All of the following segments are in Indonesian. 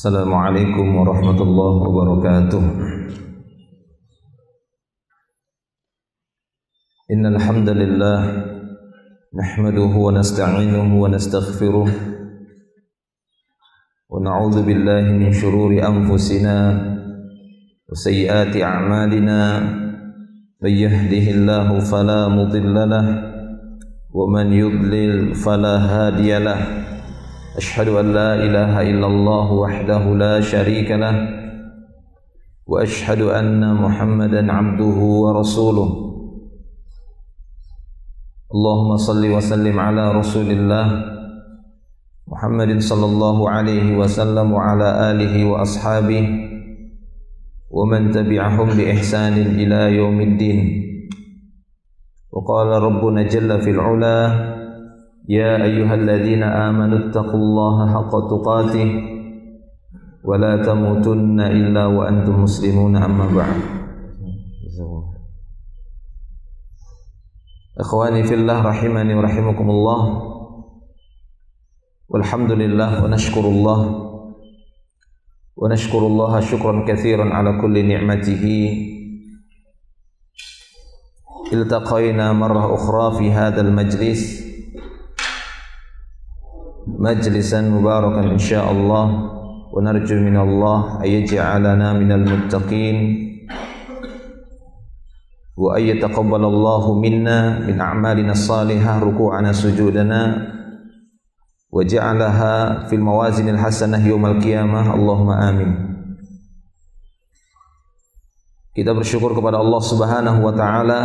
Assalamualaikum warahmatullahi wabarakatuh. Innal hamdalillah nahmaduhu wa nasta'inuhu wa nastaghfiruh wa na'udzu billahi min shururi anfusina wa sayyiati a'malina. May yahdihillahu fala mudilla lahu wa man yudlil fala hadiya lahu. Ashhadu an la ilaha illallah wahdahu la syarika lah wa ashhadu anna Muhammadan abduhu wa rasuluh. Allahumma salli wa sallim ala Rasulillah Muhammadin sallallahu alaihi wasallam wa ala alihi wa ashabihi wa man tabi'ahum bi ihsanin ila yaumiddin. Wa qala rabbuna jalla fil 'ula يا أيها الذين آمنوا اتقوا الله حق تقاته ولا تموتن إلا وأنتم مسلمون أما بعد. إخواني في الله رحمني ورحمكم الله والحمد لله ونشكر الله شكرا كثيرا على كل نعمته. التقينا مرة أخرى في هذا المجلس مجلسا مباركا إن شاء الله ونرجو من الله أن يجعلنا من المتقين وأن يتقبل الله منا من أعمالنا الصالحة ركوعنا سجودنا وجعلها في الموازين الحسنة يوم القيامة اللهم آمين. Kita bersyukur kepada Allah Subhanahu wa taala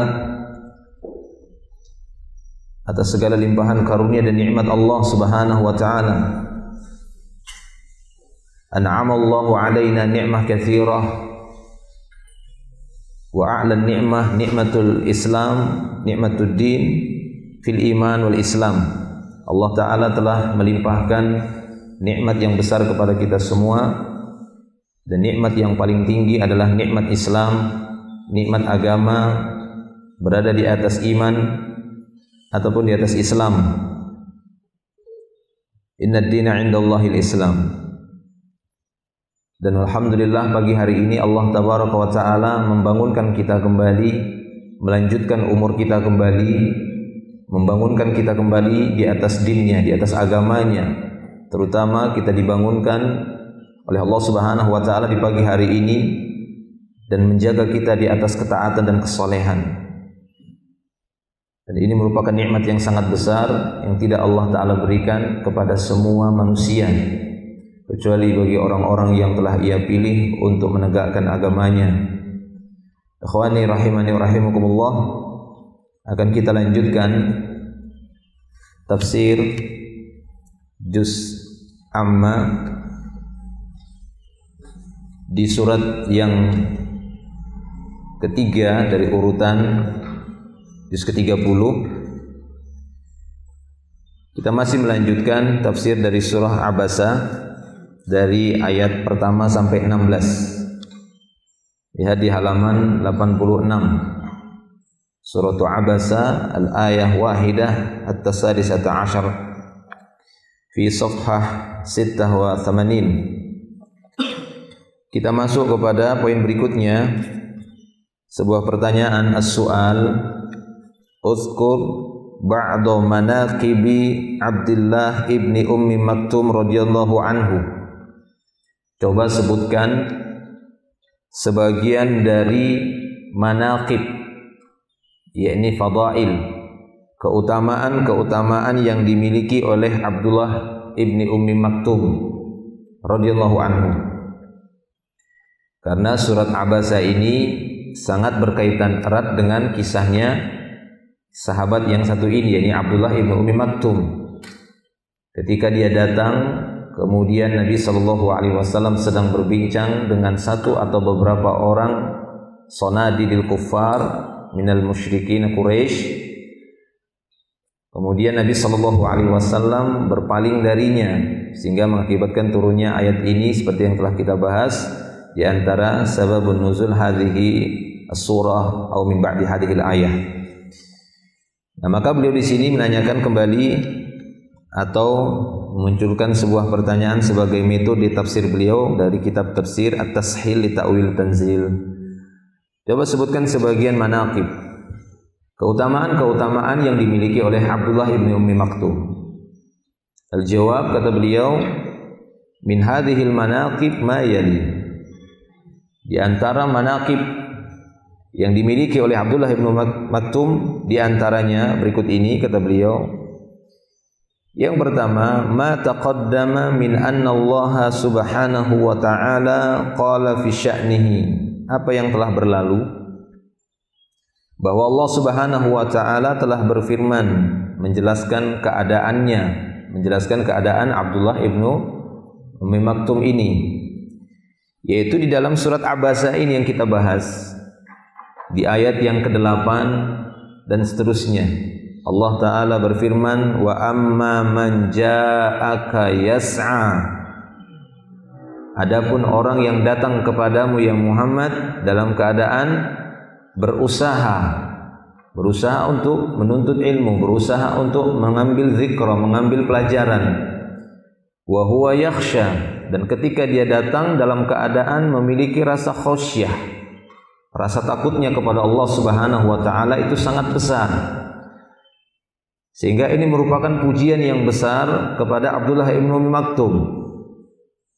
atas segala limpahan karunia dan nikmat Allah Subhanahu wa taala. An'amallahu 'alaina ni'mah katsirah wa a'la ni'mah ni'matul Islam, ni'matud din fil iman wal Islam. Allah taala telah melimpahkan nikmat yang besar kepada kita semua, dan nikmat yang paling tinggi adalah nikmat Islam, nikmat agama, berada di atas iman ataupun di atas Islam. Innad dina 'indallahil Islam. Dan alhamdulillah pagi hari ini Allah tabaraka wa taala membangunkan kita kembali, melanjutkan umur kita kembali, membangunkan kita kembali di atas dinnya, di atas agamanya. Terutama kita dibangunkan oleh Allah Subhanahu wa taala di pagi hari ini dan menjaga kita di atas ketaatan dan kesolehan. Dan ini merupakan nikmat yang sangat besar yang tidak Allah Ta'ala berikan kepada semua manusia, kecuali bagi orang-orang yang telah Ia pilih untuk menegakkan agamanya. Ikhwani rahimani wa rahimakumullah, akan kita lanjutkan tafsir Juz Amma di surat yang ketiga dari urutan juz ke-30. Kita masih melanjutkan tafsir dari surah Abasa dari ayat pertama sampai 16. Lihat di halaman 86. Surah Abasa al-ayah wahidah at-tasadisata ashar fi safhah 86. Kita masuk kepada poin berikutnya. Sebuah pertanyaan, as-su'al Uzkur ba'da manaqibi Abdullah ibni Ummi Maktum radhiyallahu anhu. Coba sebutkan sebagian dari manaqib, yakni fadail, keutamaan-keutamaan yang dimiliki oleh Abdullah ibni Ummi Maktum radhiyallahu anhu. Karena surat Abasa ini sangat berkaitan erat dengan kisahnya sahabat yang satu ini, yakni Abdullah ibn Ummi Maktum. Ketika dia datang, kemudian Nabi SAW sedang berbincang dengan satu atau beberapa orang sonadidil kuffar minal musyrikin Quraisy. Kemudian Nabi SAW berpaling darinya, sehingga mengakibatkan turunnya ayat ini seperti yang telah kita bahas. Di antara sababun nuzul hadhihi as-surah atau min ba'di hadhihi al-ayah. Nah, maka beliau di sini menanyakan kembali atau memunculkan sebuah pertanyaan sebagai metode tafsir beliau dari kitab tafsir At-Tashil li Ta'wil Tanzil. Coba sebutkan sebagian manaqib, keutamaan-keutamaan yang dimiliki oleh Abdullah ibn Ummi Maktum. Al-jawab, kata beliau, min hadhil manaqib ma yali. Di antara manaqib yang dimiliki oleh Abdullah ibn Maktum, di antaranya berikut ini, kata beliau. Yang pertama, ma taqaddama min anna Allah subhanahu wa ta'ala qala fi sya'nihi. Apa yang telah berlalu, bahwa Allah subhanahu wa ta'ala telah berfirman menjelaskan keadaannya, menjelaskan keadaan Abdullah ibnu Ummi Maktum ini, yaitu di dalam surat Abasa ini yang kita bahas, di ayat yang ke-8 dan seterusnya. Allah Ta'ala berfirman, wa amma man ja'aka yas'a. Adapun orang yang datang kepadamu ya Muhammad dalam keadaan berusaha untuk menuntut ilmu, berusaha untuk mengambil zikra, mengambil pelajaran. Wa huwa yakhsha, dan ketika dia datang dalam keadaan memiliki rasa khasyah, rasa takutnya kepada Allah Subhanahu wa taala itu sangat besar. Sehingga ini merupakan pujian yang besar kepada Abdullah ibnu Ummi Maktum,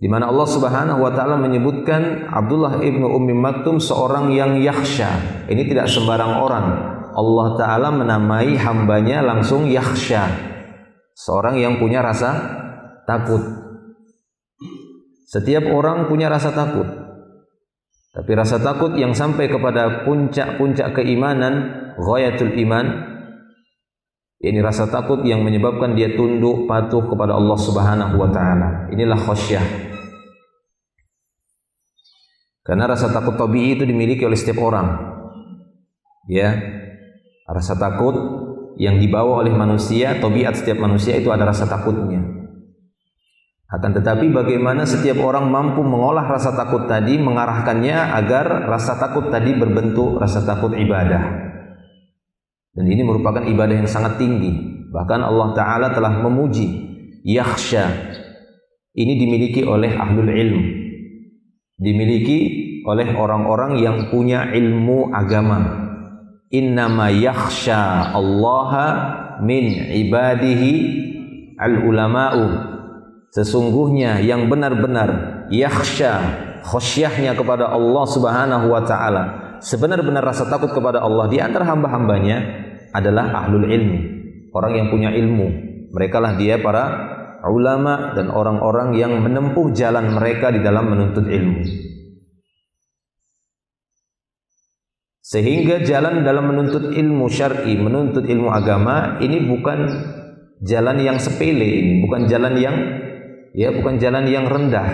di mana Allah Subhanahu wa taala menyebutkan Abdullah ibnu Ummi Maktum seorang yang yakhsha. Ini tidak sembarang orang. Allah Ta'ala menamai hambanya langsung yakhsha, seorang yang punya rasa takut. Setiap orang punya rasa takut, tapi rasa takut yang sampai kepada puncak-puncak keimanan, ghayatul iman, ini rasa takut yang menyebabkan dia tunduk patuh kepada Allah Subhanahu wa taala. Inilah khasyah. Karena rasa takut tabi'i itu dimiliki oleh setiap orang. Ya. Rasa takut yang dibawa oleh manusia, tabiat setiap manusia itu ada rasa takutnya. Akan tetapi bagaimana setiap orang mampu mengolah rasa takut tadi, mengarahkannya agar rasa takut tadi berbentuk rasa takut ibadah. Dan ini merupakan ibadah yang sangat tinggi. Bahkan Allah Ta'ala telah memuji yakhsha. Ini dimiliki oleh ahlul ilm, dimiliki oleh orang-orang yang punya ilmu agama. Innama yakhsha Allaha min ibadihi al-ulama'u. Sesungguhnya yang benar-benar yakhsha, khasyahnya kepada Allah Subhanahu wa ta'ala, sebenar-benar rasa takut kepada Allah di antara hamba-hambanya adalah ahlul ilmi, orang yang punya ilmu. Mereka lah dia para ulama dan orang-orang yang menempuh jalan mereka di dalam menuntut ilmu. Sehingga jalan dalam menuntut ilmu syar'i, menuntut ilmu agama, ini bukan jalan yang sepele, ini bukan jalan yang rendah.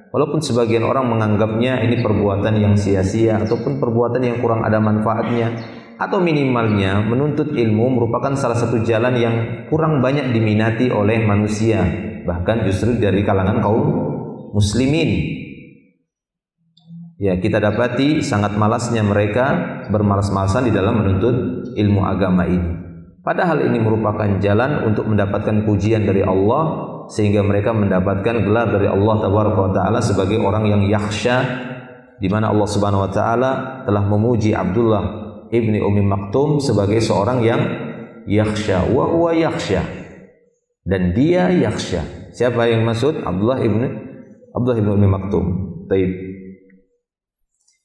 Walaupun sebagian orang menganggapnya ini perbuatan yang sia-sia ataupun perbuatan yang kurang ada manfaatnya, atau minimalnya menuntut ilmu merupakan salah satu jalan yang kurang banyak diminati oleh manusia, bahkan justru dari kalangan kaum muslimin. Ya, kita dapati sangat malasnya mereka, bermalas-malasan di dalam menuntut ilmu agama ini. Padahal ini merupakan jalan untuk mendapatkan pujian dari Allah, sehingga mereka mendapatkan gelar dari Allah Taala sebagai orang yang yakhsha, di mana Allah Subhanahu wa taala telah memuji Abdullah ibni Ummi Maktum sebagai seorang yang yakhsha, wa huwa yakhsha, dan dia yakhsha. Siapa yang maksud? Abdullah ibni Ummi Maktum. Baik.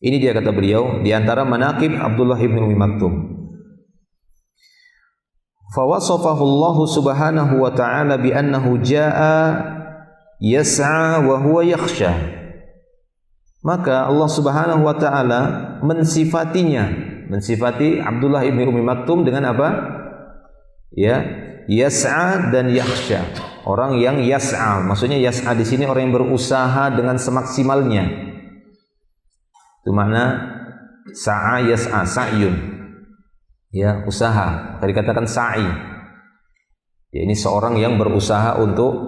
Ini dia kata beliau di antara manaqib Abdullah ibni Ummi Maktum. Fawasafahu Allah Subhanahu wa ta'ala bi annahu jaa yas'a wa huwa yakhsha. Maka Allah Subhanahu wa ta'ala mensifati Abdullah ibni Ummi Maktum dengan apa? Ya, yas'a dan yakhsha. Orang yang yas'a, maksudnya yas'a di sini orang yang berusaha dengan semaksimalnya. Itu makna sa'a yas'a, sa'yun. Ya, usaha. Tadi katakan sa'i. Ya, ini seorang yang berusaha untuk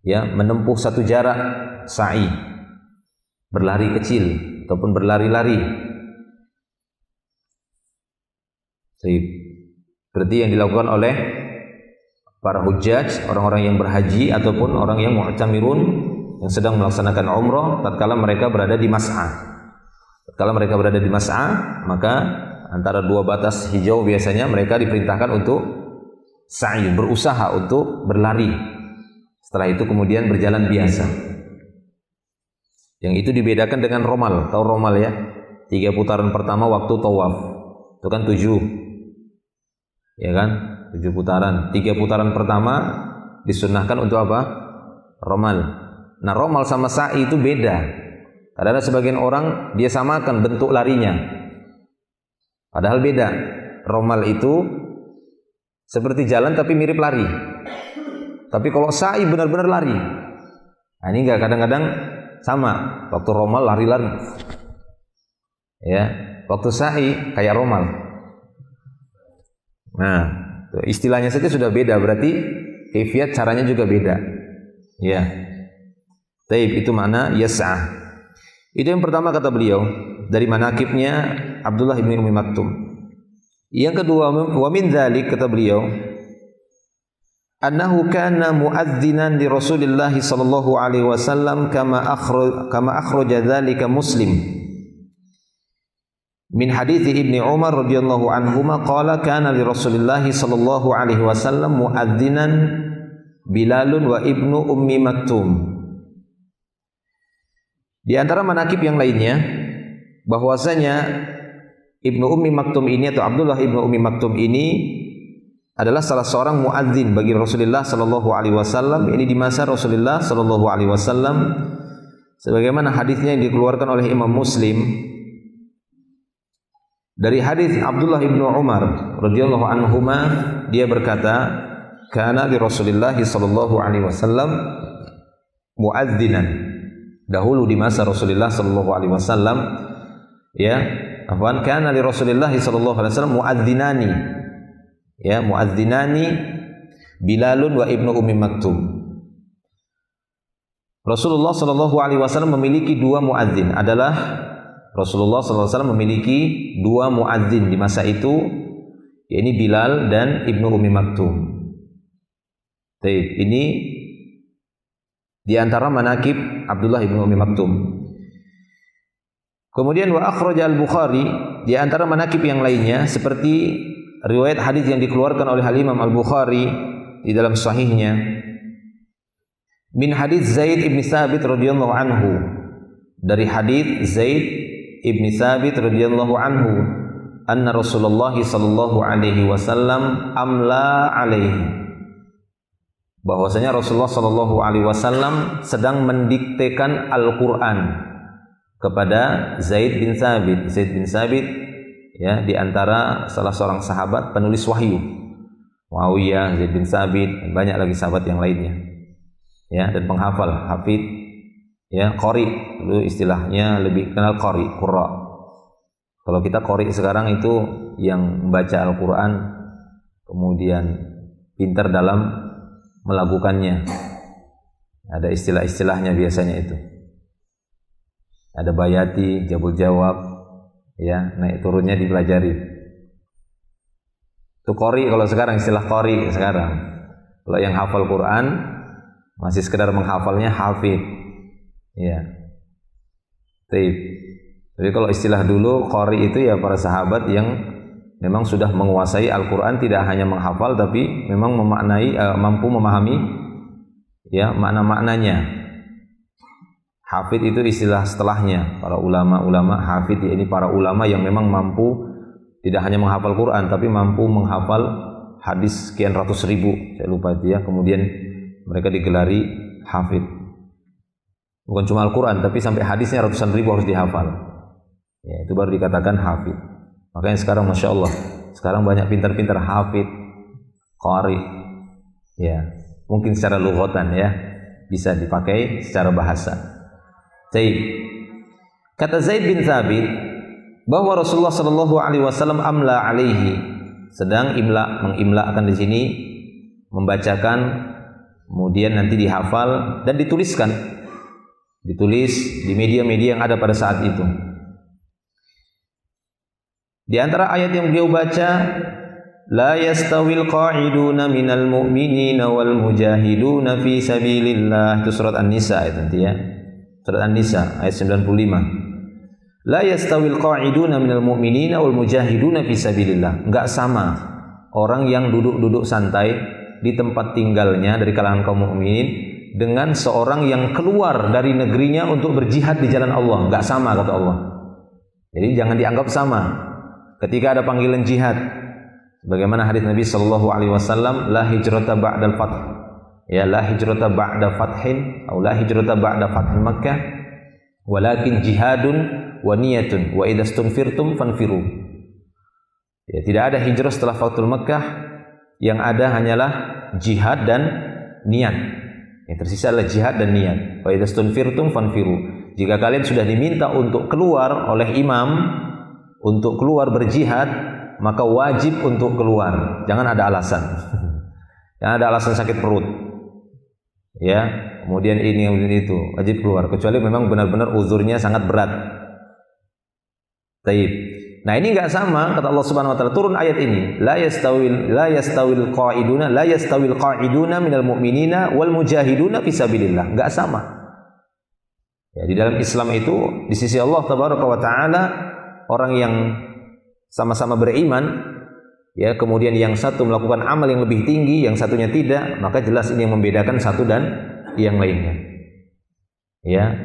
menempuh satu jarak, sa'i. Berlari kecil ataupun berlari-lari. Berarti yang dilakukan oleh para hujjaj, orang-orang yang berhaji ataupun orang yang mu'tamirun yang sedang melaksanakan umrah tatkala mereka berada di mas'ah. Tatkala mereka berada di mas'ah, maka antara dua batas hijau biasanya mereka diperintahkan untuk sa'i, berusaha untuk berlari. Setelah itu kemudian berjalan biasa. Yang itu dibedakan dengan romal. Tahu romal ya? 3 putaran pertama waktu tawaf. Itu kan 7. Ya kan? 7 putaran. 3 putaran pertama disunnahkan untuk apa? Romal. Nah, romal sama sa'i itu beda. Karena sebagian orang dia samakan bentuk larinya. Padahal beda. Romal itu seperti jalan tapi mirip lari. Tapi kalau sa'i benar-benar lari. Nah, ini enggak, kadang-kadang sama. Waktu romal lari-lari. Ya, waktu sa'i kayak romal. Nah, istilahnya saja sudah beda, berarti kaifiat caranya juga beda. Ya. Taib, itu makna yas'ah. Itu yang pertama kata beliau dari manakibnya Abdullah bin Ummi Maktum. Yang kedua, wa min dzalik kata beliau, annahu kana muadzinan li Rasulillah sallallahu alaihi wasallam kama akhraja dzalika Muslim. Min hadits Ibnu Umar radhiyallahu anhuma qala kana li Rasulillah sallallahu alaihi wasallam muadzinan Bilalun wa Ibnu Ummi Maktum. Di antara manakib yang lainnya bahwasanya Ibnu Ummi Maktum ini atau Abdullah Ibnu Ummi Maktum ini adalah salah seorang muadzin bagi Rasulullah sallallahu alaihi wasallam, ini di masa Rasulullah sallallahu alaihi wasallam, sebagaimana hadisnya yang dikeluarkan oleh Imam Muslim dari hadis Abdullah Ibnu Umar radhiyallahu anhuma, dia berkata, kana li Rasulillah sallallahu alaihi wasallam muadzinan. Dahulu di masa Rasulullah sallallahu alaihi wasallam, ya, afwan, kana li Rasulillah sallallahu alaihi wasallam muadzinani. Ya, muadzinani Bilalun wa Ibnu Ummi Maktum. Rasulullah sallallahu alaihi wasallam memiliki 2 muadzin. Adalah Rasulullah sallallahu alaihi wasallam memiliki 2 muadzin di masa itu, yakni Bilal dan Ibnu Ummi Maktum. Baik, ini di antara manakib Abdullah bin Ummi Maktum. Kemudian wa akhraja al-Bukhari, di antara manakib yang lainnya seperti riwayat hadis yang dikeluarkan oleh Imam Al-Bukhari di dalam sahihnya min hadis Zaid ibn Thabit radhiyallahu anhu, dari hadis Zaid ibn Thabit radhiyallahu anhu, anna Rasulullah sallallahu alaihi wasallam amla alaihi, bahwasanya Rasulullah sallallahu alaihi wasallam sedang mendiktekan Al-Qur'an kepada Zaid bin Thabit. Zaid bin Thabit, ya, di antara salah seorang sahabat penulis wahyu. Muawiyah, Zaid bin Thabit, dan banyak lagi sahabat yang lainnya. Ya, dan penghafal, hafid, ya, qari. Dulu istilahnya lebih kenal qari, qurra. Kalau kita qari sekarang itu yang membaca Al-Qur'an kemudian pintar dalam melakukannya. Ada istilah-istilahnya biasanya itu. Ada bayati, jabul jawab, ya, naik turunnya dipelajari. Itu qari kalau sekarang, istilah qari sekarang. Kalau yang hafal Quran masih sekedar menghafalnya hafid. Ya. Tapi kalau istilah dulu qari itu ya para sahabat yang memang sudah menguasai Al-Quran, tidak hanya menghafal tapi memang memaknai, mampu memahami, ya, makna-maknanya. Hafid itu istilah setelahnya. Para ulama-ulama hafid, ya, ini para ulama yang memang mampu tidak hanya menghafal Quran tapi mampu menghafal hadis sekian ratus ribu, saya lupa itu ya. Kemudian mereka digelari hafid. Bukan cuma Al-Quran tapi sampai hadisnya ratusan ribu harus dihafal. Ya, itu baru dikatakan hafid. Makanya sekarang Masya Allah, sekarang banyak pintar-pintar hafid, qari, ya, mungkin secara lughatan, ya, bisa dipakai secara bahasa. Zaid, kata Zaid bin Thabit bahwa Rasulullah sallallahu alaihi wasallam amla alaihi, sedang mengimlakan di sini, membacakan, kemudian nanti dihafal dan dituliskan, ditulis di media-media yang ada pada saat itu. Di antara ayat yang beliau baca La yastawil qa'iduna minal mu'minina wal mujahiduna fi sabilillah. Itu surat An-Nisa itu nanti ya. Surat An-Nisa ayat 95. La yastawil qa'iduna minal mu'minina wal mujahiduna fi sabilillah. Enggak sama orang yang duduk-duduk santai di tempat tinggalnya dari kalangan kaum mukminin dengan seorang yang keluar dari negerinya untuk berjihad di jalan Allah. Enggak sama kata Allah. Jadi jangan dianggap sama. Ketika ada panggilan jihad, bagaimana hadis Nabi sallallahu alaihi wasallam, la hijrata ba'dal fath. Ya, la hijrata ba'da fathin atau la hijrata ba'da fathi Makkah, walakin jihadun wa niyatun wa idza stunfirtum fanfiru. Ya, tidak ada hijrah setelah Fathul Makkah, yang ada hanyalah jihad dan niat. Yang tersisa adalah jihad dan niat. Wa idza stunfirtum fanfiru. Jika kalian sudah diminta untuk keluar oleh imam untuk keluar berjihad, maka wajib untuk keluar. Jangan ada alasan. Jangan ada alasan sakit perut. Ya, kemudian ini kemudian itu, wajib keluar kecuali memang benar-benar uzurnya sangat berat. Taib. Nah, ini enggak sama kata Allah Subhanahu wa taala, turun ayat ini, la yastawil qa'iduna minal mu'minina wal mujahiduna fi sabilillah. Enggak sama. Ya, di dalam Islam itu di sisi Allah Tabaraka wa taala, orang yang sama-sama beriman, ya, kemudian yang satu melakukan amal yang lebih tinggi, yang satunya tidak, maka jelas ini yang membedakan satu dan yang lainnya. Ya,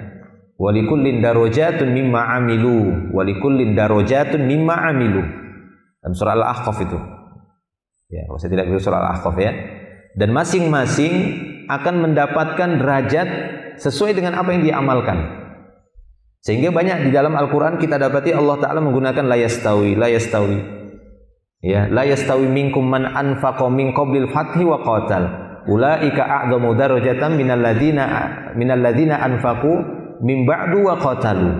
walikullin darajatun mimma amilu, walikullin darajatun mimma amilu. Dalam surah Al-Ahqaf itu. Ya, kalau saya tidak keliru surah Al-Ahqaf ya. Dan masing-masing akan mendapatkan derajat sesuai dengan apa yang dia amalkan. Sehingga banyak di dalam Al-Quran kita dapati Allah Ta'ala menggunakan la yastawi. Ya, la yastawi minkum man anfaqa min qablil fathi wa qatal. Ulaika a'dhamu darajatan minal ladzina anfaqu min ba'du wa qatalu.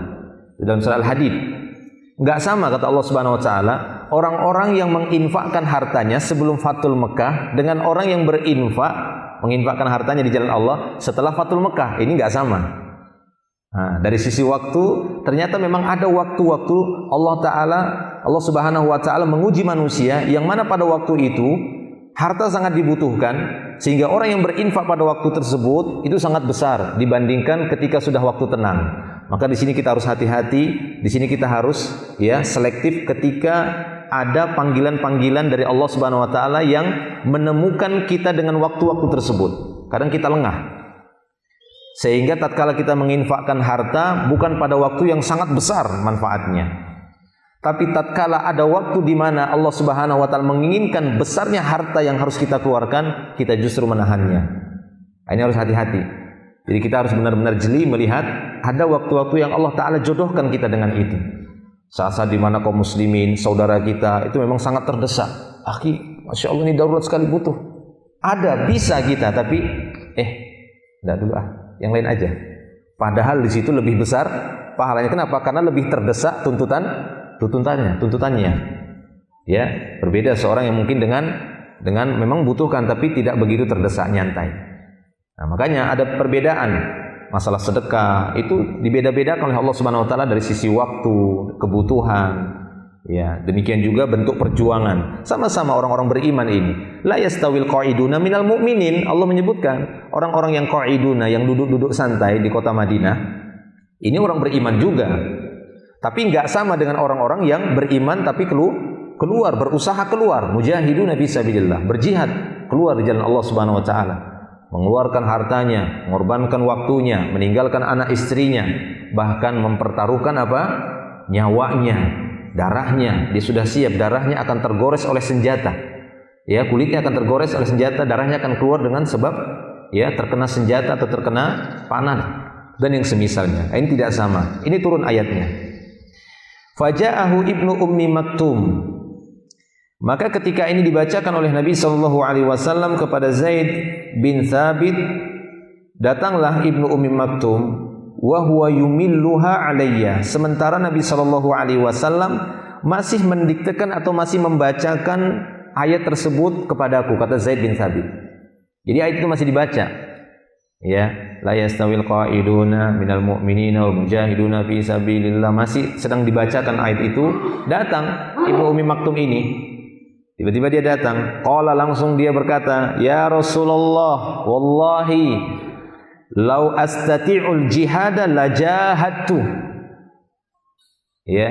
Dalam surah Al-Hadid. Enggak sama kata Allah Subhanahu wa taala, orang-orang yang menginfakkan hartanya sebelum Fathul Mekah dengan orang yang menginfakkan hartanya di jalan Allah setelah Fathul Mekah. Ini enggak sama. Nah, dari sisi waktu ternyata memang ada waktu-waktu Allah Subhanahu wa taala menguji manusia yang mana pada waktu itu harta sangat dibutuhkan sehingga orang yang berinfak pada waktu tersebut itu sangat besar dibandingkan ketika sudah waktu tenang. Maka di sini kita harus hati-hati, di sini kita harus ya selektif ketika ada panggilan-panggilan dari Allah Subhanahu wa taala yang menemukan kita dengan waktu-waktu tersebut. Kadang kita lengah. Sehingga tatkala kita menginfakkan harta bukan pada waktu yang sangat besar manfaatnya. Tapi tatkala ada waktu di mana Allah Subhanahu wa taala menginginkan besarnya harta yang harus kita keluarkan, kita justru menahannya. Ini harus hati-hati. Jadi kita harus benar-benar jeli melihat ada waktu-waktu yang Allah Ta'ala jodohkan kita dengan itu. Saat-saat di mana kaum muslimin, saudara kita itu memang sangat terdesak. Akhi, Masya Allah ini darurat sekali butuh. Ada, bisa kita, tapi enggak dulu yang lain aja. Padahal di situ lebih besar pahalanya. Kenapa? Karena lebih terdesak tuntutannya. Ya, berbeda seorang yang mungkin dengan memang butuhkan tapi tidak begitu terdesak, nyantai. Nah, makanya ada perbedaan. Masalah sedekah itu dibeda-bedakan oleh Allah Subhanahu wa taala dari sisi waktu, kebutuhan. Ya, demikian juga bentuk perjuangan. Sama-sama orang-orang beriman ini. La yastawil qa'iduna minal mu'minin. Allah menyebutkan orang-orang yang qa'iduna, yang duduk-duduk santai di kota Madinah. Ini orang beriman juga. Tapi enggak sama dengan orang-orang yang beriman tapi keluar, berusaha keluar, mujahiduna fi sabilillah, berjihad, keluar di jalan Allah Subhanahu wa taala. Mengeluarkan hartanya, mengorbankan waktunya, meninggalkan anak istrinya, bahkan mempertaruhkan nyawanya, darahnya. Dia sudah siap, darahnya akan tergores oleh senjata. Ya, kulitnya akan tergores oleh senjata, darahnya akan keluar dengan sebab ya terkena senjata atau terkena panah dan yang semisalnya. Ini tidak sama. Ini turun ayatnya. Faja'ahu ibnu ummi maktum. Maka ketika ini dibacakan oleh Nabi SAW kepada Zaid bin Thabit, datanglah ibnu ummi maktum, wa huwa yumilluha alayya. Sementara Nabi SAW masih mendiktekan atau masih membacakan ayat tersebut kepadaku, kata Zaid bin Thabit. Jadi ayat itu masih dibaca. Ya, la yastawil qa'iduna minal mu'minina wal mujahiduna fi sabilillah, masih sedang dibacakan ayat itu. Datang ibnu ummi maktum ini. Tiba-tiba dia datang. Qala, langsung dia berkata, "Ya Rasulullah, wallahi lau astati'ul jihada lajahadtu." Ya.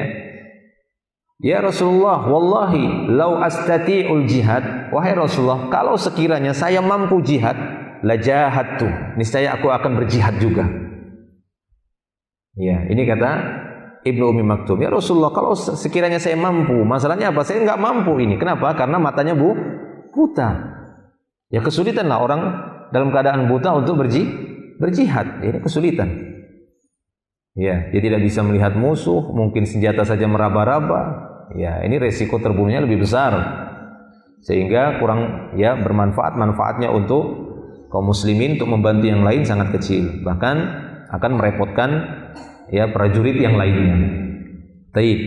Ya Rasulullah, wallahi lau astati'ul jihad. Wahai Rasulullah, kalau sekiranya saya mampu jihad, lajahadtu. Niscaya aku akan berjihad juga. Ya, ini kata Ibnu Ummi Maktum. Ya Rasulullah, kalau sekiranya saya mampu, masalahnya apa? Saya enggak mampu ini. Kenapa? Karena matanya buta. Ya kesulitanlah orang dalam keadaan buta untuk berjihad. Ini kesulitan. Ya, dia tidak bisa melihat musuh, mungkin senjata saja meraba-raba. Ya, ini resiko terbunuhnya lebih besar. Sehingga kurang ya manfaatnya untuk kaum muslimin untuk membantu yang lain sangat kecil. Bahkan akan merepotkan ya prajurit yang lainnya. Taib.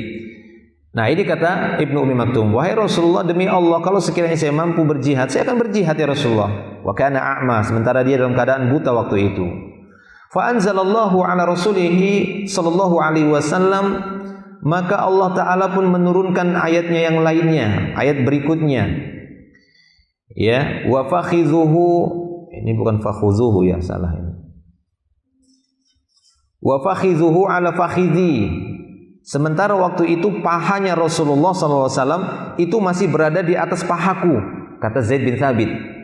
Nah, ini kata Ibnu Ummi Maktum, "Wahai Rasulullah, demi Allah kalau sekiranya saya mampu berjihad, saya akan berjihad ya Rasulullah." Wa kana a'ma, sementara dia dalam keadaan buta waktu itu. Fa anzalallahu ala rasulihi sallallahu alaihi wasallam, maka Allah Ta'ala pun menurunkan ayatnya yang lainnya, ayat berikutnya. Ya, wa fakhidhuhu, ini bukan fakhuzuhu ya, salah ini. Wa fakhidhuhu ala fakhidhi. Sementara waktu itu pahanya Rasulullah SAW itu masih berada di atas pahaku, kata Zaid bin Thabit.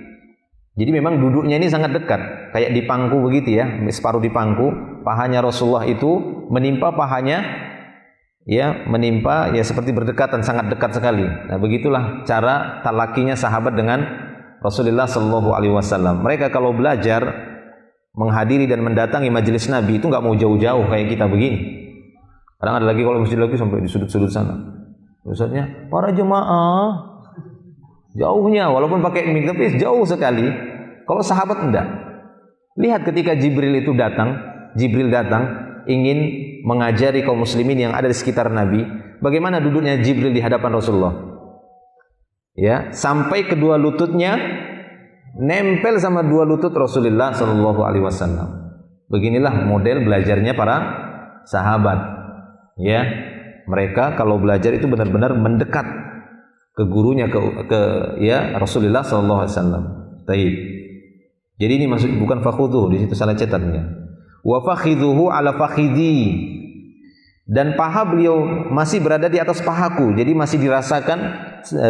Jadi memang duduknya ini sangat dekat, kayak di pangku begitu ya, separuh di pangku. Pahanya Rasulullah itu menimpa pahanya, ya menimpa ya seperti berdekatan, sangat dekat sekali. Nah begitulah cara talakinya sahabat dengan Rasulullah SAW. Mereka kalau belajar menghadiri dan mendatangi majelis Nabi itu nggak mau jauh-jauh kayak kita begini. Kadang ada lagi kalau masjid lagi sampai di sudut-sudut sana. Maksudnya para jemaah jauhnya, walaupun pakai mic tapi jauh sekali. Kalau sahabat enggak. Lihat ketika Jibril datang ingin mengajari kaum muslimin yang ada di sekitar Nabi, bagaimana duduknya Jibril di hadapan Rasulullah. Ya, sampai kedua lututnya nempel sama dua lutut Rasulullah sallallahu alaihi wasallam. Beginilah model belajarnya para sahabat. Ya, mereka kalau belajar itu benar-benar mendekat ke gurunya, ke ya Rasulullah sallallahu alaihi wasallam. Taib. Jadi ini maksud bukan fakhudhu, di situ salah cetaknya. Wa fakhidhuhu ala fakhidhi. Dan paha beliau masih berada di atas pahaku. Jadi masih dirasakan,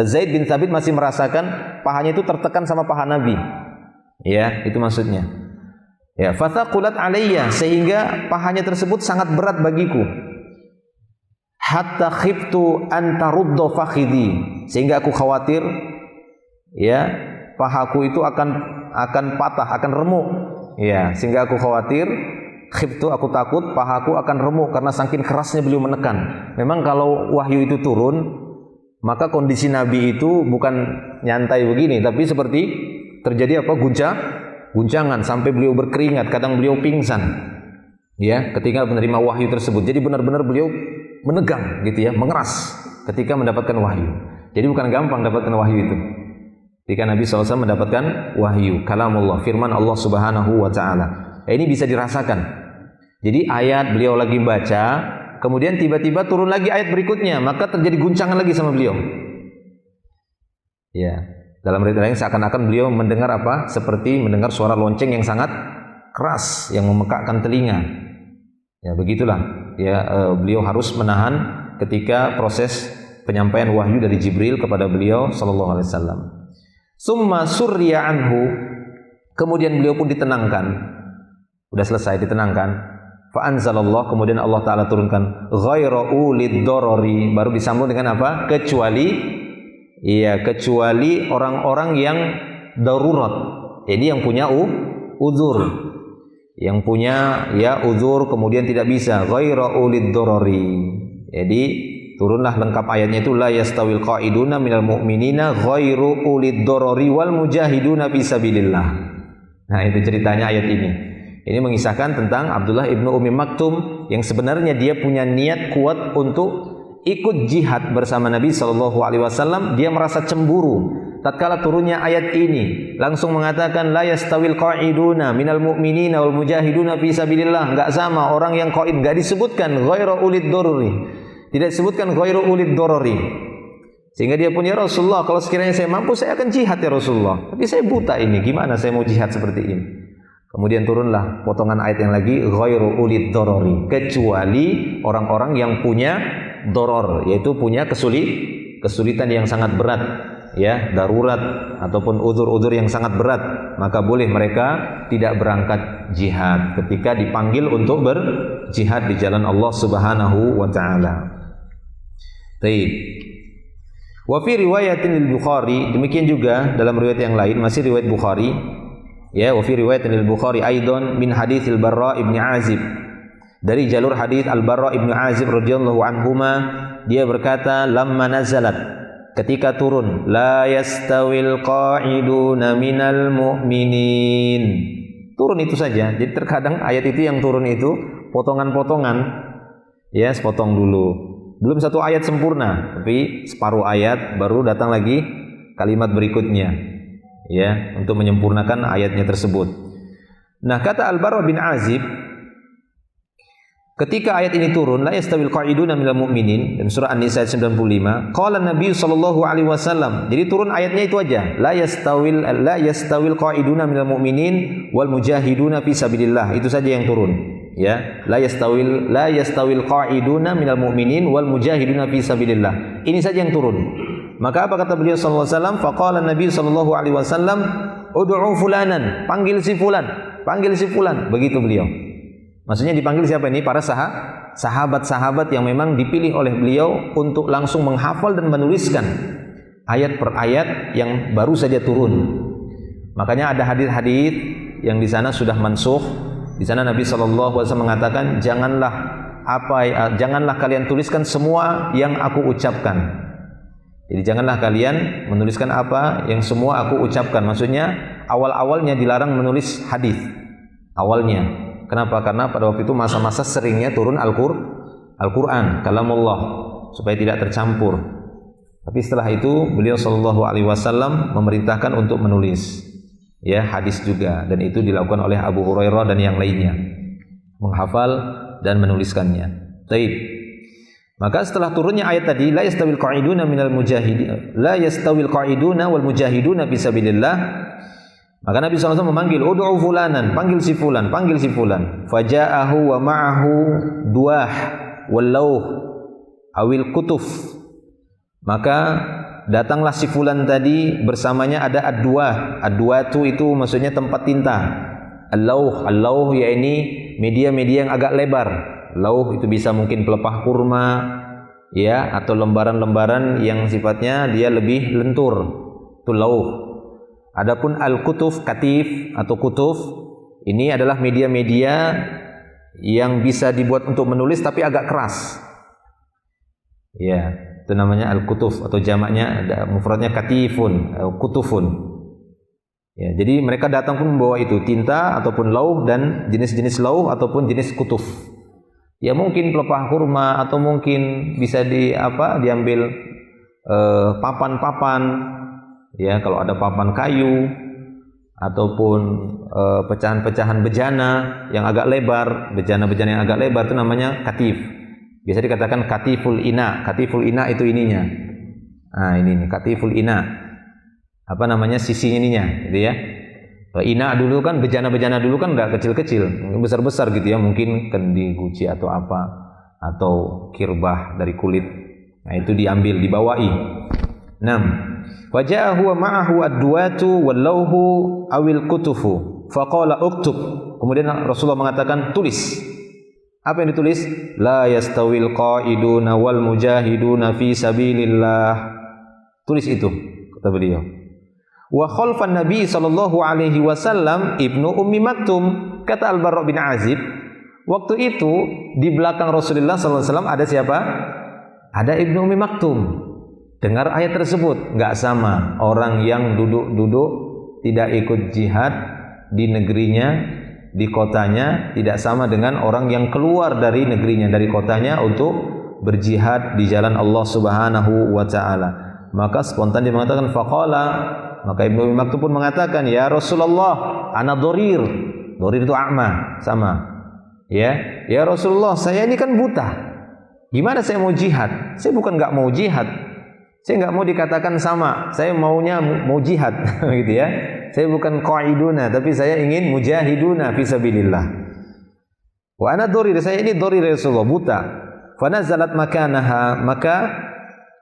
Zaid bin Thabit masih merasakan pahanya itu tertekan sama paha Nabi. Ya, itu maksudnya. Ya, fathaqulat alayya, sehingga pahanya tersebut sangat berat bagiku. Hatta khiftu an tarudda fakhidhi, sehingga aku khawatir ya pahaku itu akan patah, akan remuk. Ya, sehingga aku khawatir, khiftu, aku takut pahaku akan remuk karena saking kerasnya beliau menekan. Memang kalau wahyu itu turun, maka kondisi Nabi itu bukan nyantai begini, tapi seperti terjadi apa? Guncangan sampai beliau berkeringat, kadang beliau pingsan. Ya, ketika menerima wahyu tersebut. Jadi benar-benar beliau menegang gitu ya, mengeras ketika mendapatkan wahyu. Jadi bukan gampang mendapatkan wahyu itu. Ketika Nabi SAW mendapatkan wahyu, kalamullah, firman Allah Subhanahu wa taala. Ini bisa dirasakan. Jadi ayat beliau lagi baca, kemudian tiba-tiba turun lagi ayat berikutnya, maka terjadi guncangan lagi sama beliau. Ya, dalam riwayat lain seakan-akan beliau mendengar apa? Seperti mendengar suara lonceng yang sangat keras yang memekakkan telinga. Ya, begitulah. Ya, beliau harus menahan ketika proses penyampaian wahyu dari Jibril kepada beliau sallallahu alaihi wasallam. Summa surriya anhu, kemudian beliau pun ditenangkan. Sudah selesai ditenangkan. Fa anzalallah, kemudian Allah taala turunkan ghaira ulid darari, baru disambung dengan apa? Kecuali orang-orang yang darurat. Jadi yang punya uzur. Yang punya ya uzur kemudian tidak bisa, ghaira ulid darari. Jadi turunlah lengkap ayatnya itu, la yastawil qa'iduna minal mu'minina ghairu ulid darari wal mujahiduna fi sabilillah. Nah, itu ceritanya ayat ini. Ini mengisahkan tentang Abdullah ibnu Ummi Maktum yang sebenarnya dia punya niat kuat untuk ikut jihad bersama Nabi sallallahu alaihi wasallam. Dia merasa cemburu tatkala turunnya ayat ini, langsung mengatakan la yastawil qa'iduna minal mu'minina wal mujahiduna fi sabilillah. Enggak sama orang yang qaid, enggak disebutkan ghairu ulid darari. Tidak disebutkan ghairu ulid darari. Sehingga dia pun, ya Rasulullah, kalau sekiranya saya mampu saya akan jihad ya Rasulullah. Tapi saya buta ini, gimana saya mau jihad seperti ini? Kemudian turunlah potongan ayat yang lagi, ghairu ulid dorori, kecuali orang-orang yang punya doror, yaitu punya kesulitan yang sangat berat, ya, darurat ataupun udzur-udzur yang sangat berat, maka boleh mereka tidak berangkat jihad ketika dipanggil untuk berjihad di jalan Allah Subhanahu wa taala. Baik. Wa fi riwayatin al-Bukhari, demikian juga dalam riwayat yang lain, masih riwayat Bukhari, ya, wa fi riwayatin al-Bukhari aidan min hadits al-Barra ibn Azib, dari jalur hadis Al-Barra ibn Azib radhiyallahu anhuma, dia berkata, lamma nazalat, ketika turun, la yastawil qa'iduna minal mu'minin, turun itu saja. Jadi terkadang ayat itu yang turun itu potongan-potongan, ya, sepotong dulu, belum satu ayat sempurna, tapi separuh ayat baru datang lagi kalimat berikutnya, ya, untuk menyempurnakan ayatnya tersebut. Nah, kata Al-Barra bin Azib, ketika ayat ini turun, la yastawil qa'iduna minal mu'minin, dan surah An-Nisa ayat 95, qala Nabi sallallahu alaihi wasallam. Jadi turun ayatnya itu aja, la yastawil qa'iduna minal mu'minin wal mujahiduna fi sabilillah. Itu saja yang turun. Ya, la yastawil qa'iduna minal mu'minin wal mujahiduna fi sabilillah. Ini saja yang turun. Maka apa kata beliau sallallahu alaihi wasallam? Faqala Nabi sallallahu alaihi wasallam, ud'u fulanan, panggil si fulan. Begitu beliau. Maksudnya dipanggil siapa ini? Para sahabat-sahabat yang memang dipilih oleh beliau untuk langsung menghafal dan menuliskan ayat per ayat yang baru saja turun. Makanya ada hadis-hadis yang di sana sudah mansukh. Di sana Nabi SAW mengatakan, janganlah kalian tuliskan semua yang aku ucapkan. Jadi janganlah kalian menuliskan apa yang semua aku ucapkan. Maksudnya awal-awalnya dilarang menulis hadis. Awalnya. Kenapa? Karena pada waktu itu masa-masa seringnya turun Al-Quran, kalamullah, supaya tidak tercampur. Tapi setelah itu beliau SAW memerintahkan untuk menulis, ya, hadis juga, dan itu dilakukan oleh Abu Hurairah dan yang lainnya, menghafal dan menuliskannya. Baik. Maka setelah turunnya ayat tadi, la yastawil qa'iduna minal mujahidin, la yastawil qa'iduna wal mujahiduna fi sabilillah, maka Nabi SAW memanggil, ud'u fulanan, panggil si fulan. Faja'ahu wa ma'ahu duah wal lauh awil kutuf. Maka datanglah si fulan tadi, bersamanya ada ad-duah. Ad-duatu itu maksudnya tempat tinta. Al-lauh ya ini media-media yang agak lebar. Lauh itu bisa mungkin pelepah kurma, ya, atau lembaran-lembaran yang sifatnya dia lebih lentur. Itu lauh. Adapun al-kutuf, katif atau kutuf, ini adalah media-media yang bisa dibuat untuk menulis tapi agak keras. Ya, itu namanya al-kutuf, atau jamaknya ada mufradnya katifun, kutufun. Ya, jadi mereka datang pun membawa itu, tinta ataupun lauh, dan jenis-jenis lauh ataupun jenis kutuf. Ya, mungkin pelepah kurma, atau mungkin bisa diambil papan-papan. Ya, kalau ada papan kayu ataupun pecahan-pecahan bejana yang agak lebar, bejana-bejana yang agak lebar, itu namanya katif. Biasa dikatakan katiful ina. Katiful ina itu ininya. Nah, ini nih katiful ina. Apa namanya, sisi ininya, gitu ya. Ina dulu kan, bejana-bejana dulu kan enggak kecil-kecil, besar-besar gitu ya, mungkin kendi, guci atau apa, atau kirbah dari kulit. Nah, itu diambil, dibawahi. 6. Waja'ahu wa ma'ahu ad-duwatu wal-lauhu awil kutufu faqala uktub. Kemudian Rasulullah mengatakan, tulis. Apa yang ditulis? La yastawil qa'iduna wal mujahiduna fi sabilillah. Tulis itu, kata beliau. Wa khalfan Nabi sallallahu alaihi wasallam Ibnu Ummi Maktum. Kata Al-Barra bin Azib, waktu itu di belakang Rasulullah sallallahu alaihi wasallam ada siapa? Ada Ibnu Ummi Maktum. Dengar ayat tersebut, enggak sama orang yang duduk-duduk tidak ikut jihad di negerinya, di kotanya, tidak sama dengan orang yang keluar dari negerinya, dari kotanya untuk berjihad di jalan Allah Subhanahu wa taala. Maka spontan dia mengatakan faqala, maka Ibnu Ummi Maktum pun mengatakan, ya Rasulullah, ana dharir. Dharir itu a'ma, sama. Ya Rasulullah, saya ini kan buta. Gimana saya mau jihad? Saya bukan enggak mau jihad. Saya nggak mau dikatakan sama. Saya maunya mau jihad, gitu ya. Saya bukan qaiduna, tapi saya ingin mujahiduna fi sabilillah. Wa ana dharir, saya ini dharir Rasulullah, buta. Fa nazalat makanaha, maka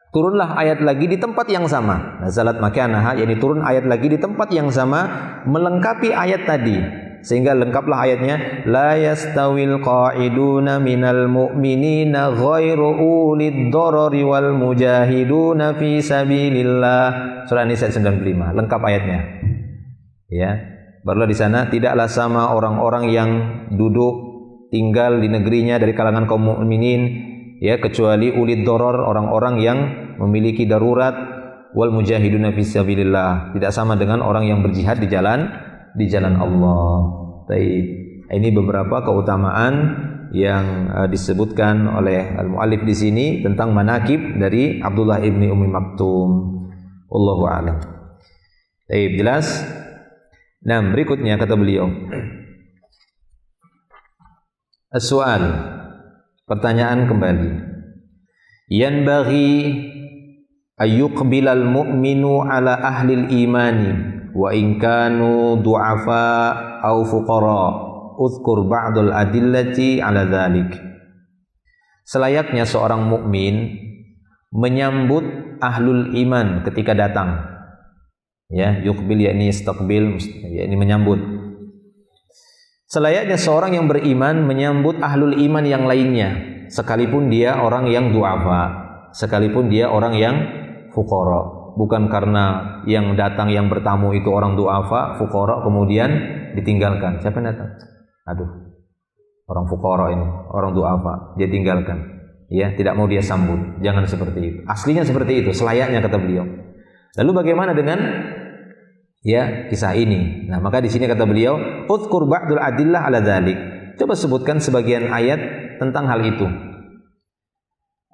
turunlah ayat lagi di tempat yang sama. Nazalat makanaha, yakni turun ayat lagi di tempat yang sama melengkapi ayat tadi. Sehingga lengkaplah ayatnya, la yastawil qa'iduna minal mu'minina ghairu ulid darari wal mujahiduna fi sabilillah. Surah An-Nisa 95, lengkap ayatnya. Ya, barulah di sana, tidaklah sama orang-orang yang duduk tinggal di negerinya dari kalangan kaum mukminin, ya, kecuali ulid darar, orang-orang yang memiliki darurat, wal mujahiduna fi sabilillah, tidak sama dengan orang yang berjihad di jalan Allah. Baik. Ini beberapa keutamaan yang disebutkan oleh al-muallif di sini tentang manaqib dari Abdullah ibni Ummi Maktum. Wallahu a'lam. Baik, jelas? Nah, berikutnya kata beliau. As-su'al. Pertanyaan kembali. Yanbaghi ayyuqbilal mu'minu ala ahlil imani wa in kanu du'afa aw fuqara. Uzkur ba'dul adillati ala dzalik. Selayaknya seorang mukmin menyambut ahlul iman ketika datang. Ya, yuqbil yakni istaqbil, yakni menyambut. Selayaknya seorang yang beriman menyambut ahlul iman yang lainnya, sekalipun dia orang yang du'afa, sekalipun dia orang yang fuqara. Bukan karena yang datang, yang bertamu itu orang du'afa, fuqara, kemudian ditinggalkan. Siapa yang datang? Aduh, orang fuqara ini, orang du'afa, dia tinggalkan. Ya, tidak mau dia sambut. Jangan seperti itu. Aslinya seperti itu, selayaknya kata beliau. Lalu bagaimana dengan ya kisah ini? Nah, maka di sini kata beliau, "Udzkur ba'dul adillah ala dzalik." Coba sebutkan sebagian ayat tentang hal itu.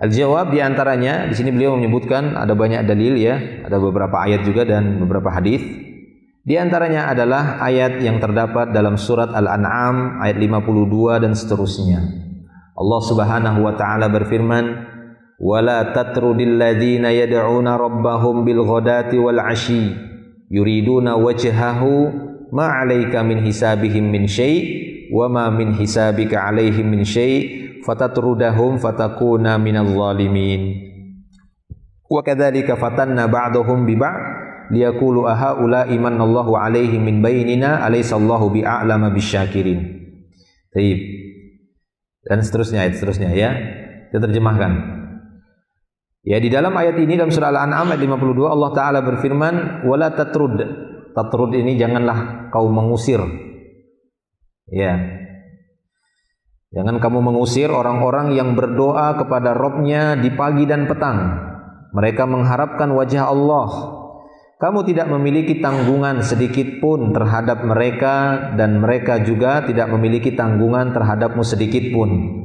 Al-jawab di antaranya, di sini beliau menyebutkan ada banyak dalil ya, ada beberapa ayat juga dan beberapa hadis. Di antaranya adalah ayat yang terdapat dalam surat Al-An'am ayat 52 dan seterusnya. Allah Subhanahu wa taala berfirman, "Wala tatrudil ladzina yad'una rabbahum bil ghadati wal 'ashyi yuriduna wajhahu ma 'alaika min hisabihim min syai' wa ma min hisabika 'alaihim min syai' fatatrudahum fatakuna minadh dhalimin wa kadzalika fatanna ba'dahum bi ba'd liyaqulu ahaula imanallahu 'alaihim min bainina alaysallahu bi'a'lama bisyakirin." Baik. Dan seterusnya ya. Kita terjemahkan. Ya, di dalam ayat ini dalam surah Al-An'am ayat 52 Allah taala berfirman, "Wala tatrud." Tatrud ini janganlah kau mengusir. Ya. Jangan kamu mengusir orang-orang yang berdoa kepada Rabb-nya di pagi dan petang. Mereka mengharapkan wajah Allah. Kamu tidak memiliki tanggungan sedikit pun terhadap mereka dan mereka juga tidak memiliki tanggungan terhadapmu sedikit pun.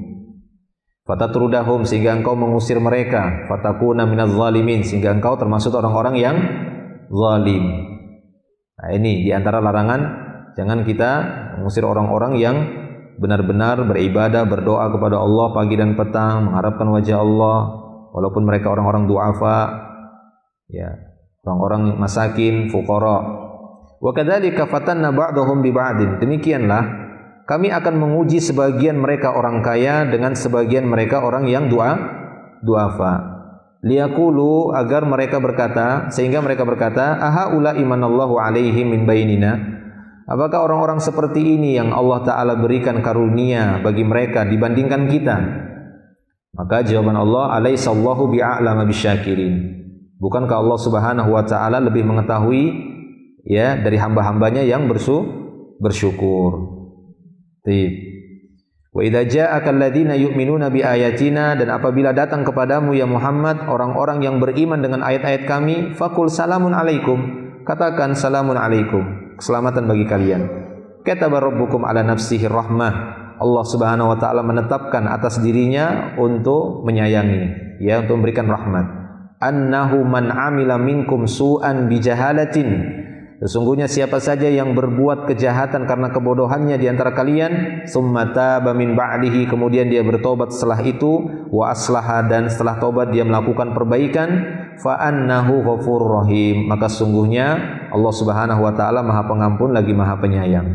Fatatrudahum, sehingga engkau mengusir mereka, fatakuna minadz zalimin, sehingga engkau termasuk orang-orang yang zalim. Nah, ini di antara larangan, jangan kita mengusir orang-orang yang benar-benar beribadah, berdoa kepada Allah pagi dan petang, mengharapkan wajah Allah, walaupun mereka orang-orang du'afa, ya, orang-orang masakin, fuqara. Wa kadzalika fatanna ba'dahum bi ba'din. Demikianlah kami akan menguji sebagian mereka orang kaya dengan sebagian mereka orang yang du'afa. Liyaqulu, agar mereka berkata, sehingga mereka berkata, ahaula imanallahu alaihim min bainina. Apakah orang-orang seperti ini yang Allah Ta'ala berikan karunia bagi mereka dibandingkan kita? Maka jawaban Allah, alaysallahu bi'a'lama bisyakirin. Bukankah Allah Subhanahu wa Ta'ala lebih mengetahui ya dari hamba-hambanya yang bersyukur. Wa idza ja'aka alladziina yu'minuuna bi ayatina, dan apabila datang kepadamu ya Muhammad orang-orang yang beriman dengan ayat-ayat kami, faqul salamun alaikum, katakan salamun alaikum, keselamatan bagi kalian. Kataba rabbukum ala nafsihi rahmah, Allah Subhanahu wa taala menetapkan atas dirinya untuk menyayangi, ya, untuk memberikan rahmat. Annahu man 'amila minkum su'an bi jahalatin, sesungguhnya siapa saja yang berbuat kejahatan karena kebodohannya di antara kalian, summa taba min ba'dihi, kemudian dia bertobat setelah itu, wa aslaha, dan setelah tobat dia melakukan perbaikan, fa annahu ghafurur rahim, maka sungguhnya Allah Subhanahu wa taala Maha Pengampun lagi Maha Penyayang.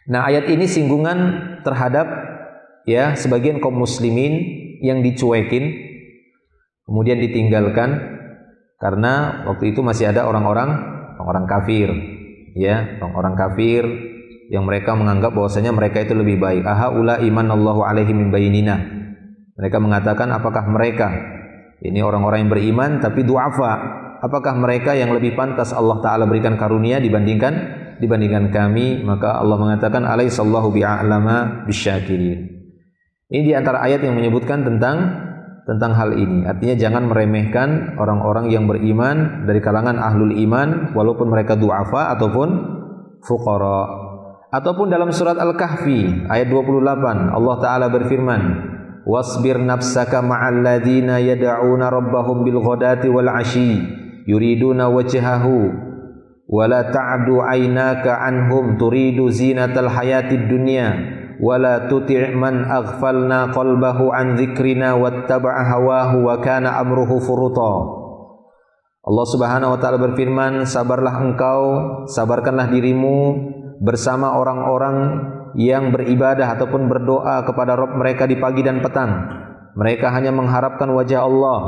Nah, ayat ini singgungan terhadap ya sebagian kaum muslimin yang dicuekin kemudian ditinggalkan karena waktu itu masih ada orang-orang kafir, ya, orang kafir yang mereka menganggap bahwasanya mereka itu lebih baik. Aha ula imanallahu alaihi min bainina. Mereka mengatakan, apakah mereka ini orang-orang yang beriman tapi du'afa, apakah mereka yang lebih pantas Allah taala berikan karunia dibandingkan kami? Maka Allah mengatakan alaihissallahu bi'a'lama bisyakirin. Ini di antara ayat yang menyebutkan tentang hal ini. Artinya jangan meremehkan orang-orang yang beriman dari kalangan ahlul iman walaupun mereka du'afa ataupun fuqara. Ataupun dalam surat Al-Kahfi ayat 28 Allah taala berfirman, wasbir nafsaka ma'al ladzina yad'una rabbahum bil ghadati wal 'ashyi yuriduna wajhahu wa la ta'du 'ainaka 'anhum turidu zinatal hayatid dunya wa la tuti' man aghfalna qalbahu 'an dzikrina wattaba'a hawahu wa kana amruhu furuta. Allah Subhanahu wa taala berfirman, sabarkanlah dirimu bersama orang-orang yang beribadah ataupun berdoa kepada Rabb mereka di pagi dan petang. Mereka hanya mengharapkan wajah Allah,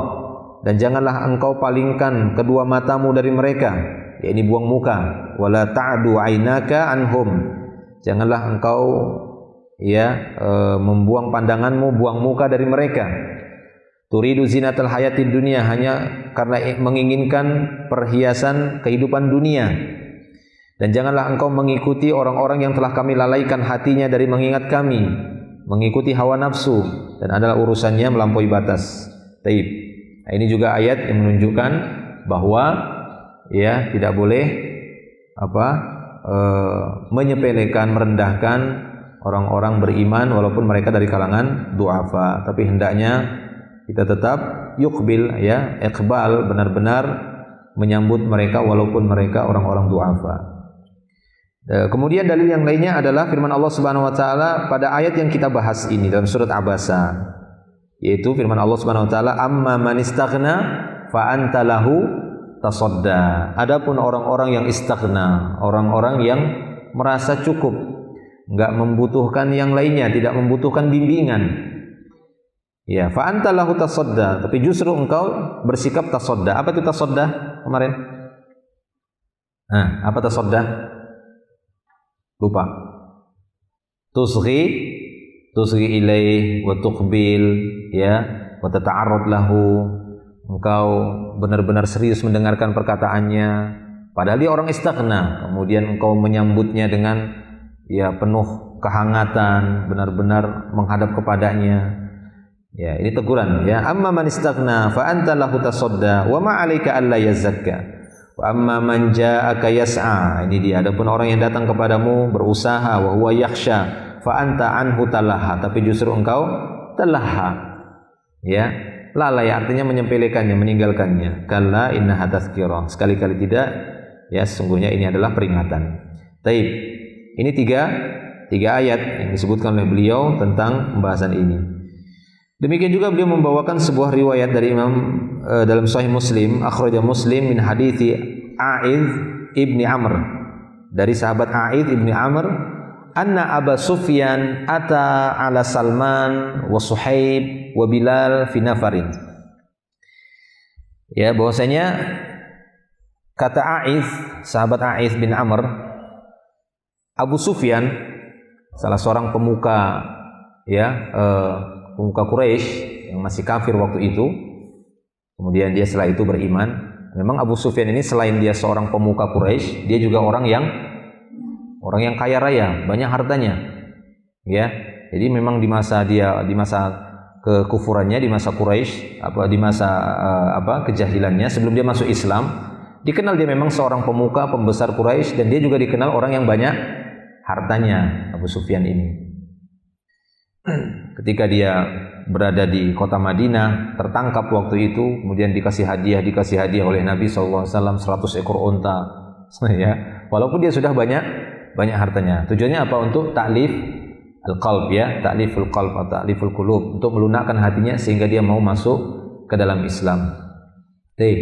dan janganlah engkau palingkan kedua matamu dari mereka, yakni buang muka. Wala ta'du 'ainaka anhum, janganlah engkau membuang pandanganmu, buang muka dari mereka. Turidu zinatal hayatid dunia, hanya karena menginginkan perhiasan kehidupan dunia. Dan janganlah engkau mengikuti orang-orang yang telah kami lalaikan hatinya dari mengingat kami, mengikuti hawa nafsu, dan adalah urusannya melampaui batas. Taib. Nah, ini juga ayat yang menunjukkan bahwa ya tidak boleh menyepelekan, merendahkan orang-orang beriman walaupun mereka dari kalangan du'afa, tapi hendaknya kita tetap yuqbil, ya, iqbal, benar-benar menyambut mereka walaupun mereka orang-orang du'afa. Kemudian dalil yang lainnya adalah firman Allah Subhanahu wa taala pada ayat yang kita bahas ini dalam surat Abasa, yaitu firman Allah Subhanahu wa taala, amma man istaghna fa anta lahu tasadda. Adapun orang-orang yang istaghna, orang-orang yang merasa cukup, enggak membutuhkan yang lainnya, tidak membutuhkan bimbingan, ya, fa anta lahu tasadda, tapi justru engkau bersikap tasadda. Apa itu tasadda kemarin? Apa tasadda? Lupa. Tusghi ilaih wa tuqbil, ya, wa tata'arrad lahu. Engkau benar-benar serius mendengarkan perkataannya padahal dia orang istaghna, kemudian engkau menyambutnya dengan ya penuh kehangatan, benar-benar menghadap kepadanya. Ya, ini teguran, ya. Amma man istaghna fa anta lahu tasadda wa ma 'alaika alla yazakka. Wa amma man ja'aka yas'a, ini dia. Adapun orang yang datang kepadamu berusaha, wa huwa yakhsha fa anta anhu talaha, tapi justru engkau talaha, ya, lalai, artinya menyepelekannya, meninggalkannya. Kalla innaha tazkirah, sekali-kali tidak, ya, sesungguhnya ini adalah peringatan. Taib. Ini tiga ayat yang disebutkan oleh beliau tentang pembahasan ini. Demikian juga beliau membawakan sebuah riwayat dari Imam dalam Sahih Muslim, akhraja Muslim min hadithi A'idh ibni Amr, dari sahabat A'idh ibni Amr, anna Aba Sufyan ata ala Salman wa Suhaib wa Bilal fi nafarin. Ya, bahwasanya kata A'idh, sahabat A'idh bin Amr, Abu Sufyan, salah seorang pemuka, ya, pemuka Quraisy yang masih kafir waktu itu, kemudian dia setelah itu beriman. Memang Abu Sufyan ini selain dia seorang pemuka Quraisy, dia juga orang yang kaya raya, banyak hartanya, ya. Jadi memang di masa kekufurannya, di masa Quraisy, di masa kejahilannya sebelum dia masuk Islam, dikenal dia memang seorang pemuka pembesar Quraisy, dan dia juga dikenal orang yang banyak hartanya, Abu Sufyan ini. Ketika dia berada di kota Madinah, tertangkap waktu itu, kemudian dikasih hadiah oleh Nabi SAW 100 ekor unta, ya. Walaupun dia sudah banyak hartanya. Tujuannya apa? Untuk ta'lif al-qalb, ya, ta'liful qalb atau ta'liful qulub, untuk melunakkan hatinya sehingga dia mau masuk ke dalam Islam. Baik.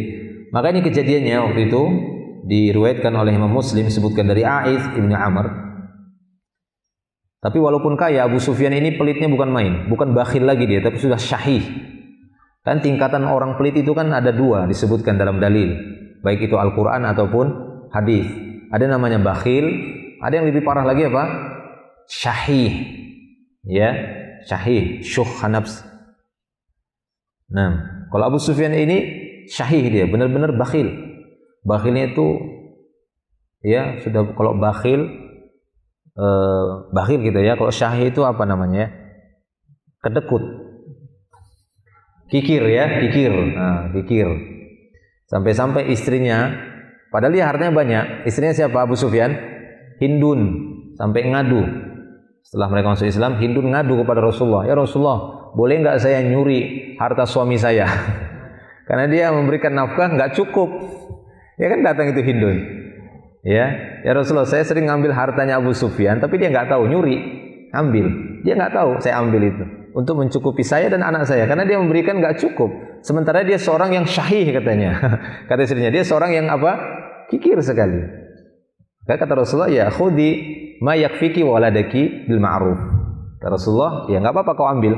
Maka ini kejadiannya waktu itu diriwayatkan oleh Imam Muslim, disebutkan dari A'idh ibnu Amr. Tapi walaupun kaya, Abu Sufyan ini pelitnya bukan main, bukan bakhil lagi dia, tapi sudah syahih. Kan tingkatan orang pelit itu kan ada dua disebutkan dalam dalil, baik itu Al-Quran ataupun hadis. Ada namanya bakhil, ada yang lebih parah lagi apa? Syahih. Ya, syahih, syuh nafs. Nah, kalau Abu Sufyan ini syahih dia, benar-benar bakhil. Bakhilnya itu ya sudah, kalau bakhil bakhil gitu ya. Kalau syahih itu apa namanya? Kedekut. Kikir ya, kikir. Nah, kikir. Sampai-sampai istrinya, padahal dia hartanya banyak. Istrinya siapa? Abu Sufyan? Hindun. Sampai ngadu. Setelah mereka masuk Islam, Hindun ngadu kepada Rasulullah. Ya Rasulullah, boleh nggak saya nyuri harta suami saya? Karena dia memberikan nafkah nggak cukup. Ya kan datang itu Hindun. Ya Rasulullah, saya sering ngambil hartanya Abu Sufyan, tapi dia nggak tahu, nyuri, ambil. Dia nggak tahu saya ambil itu untuk mencukupi saya dan anak saya, karena dia memberikan nggak cukup. Sementara dia seorang yang syahih katanya. Kata istrinya, dia seorang yang apa? Kikir sekali. Kata Rasulullah, ya khudi ma yakfiki wa waladaki bil ma'ruf. Kata Rasulullah, ya nggak apa-apa kau ambil.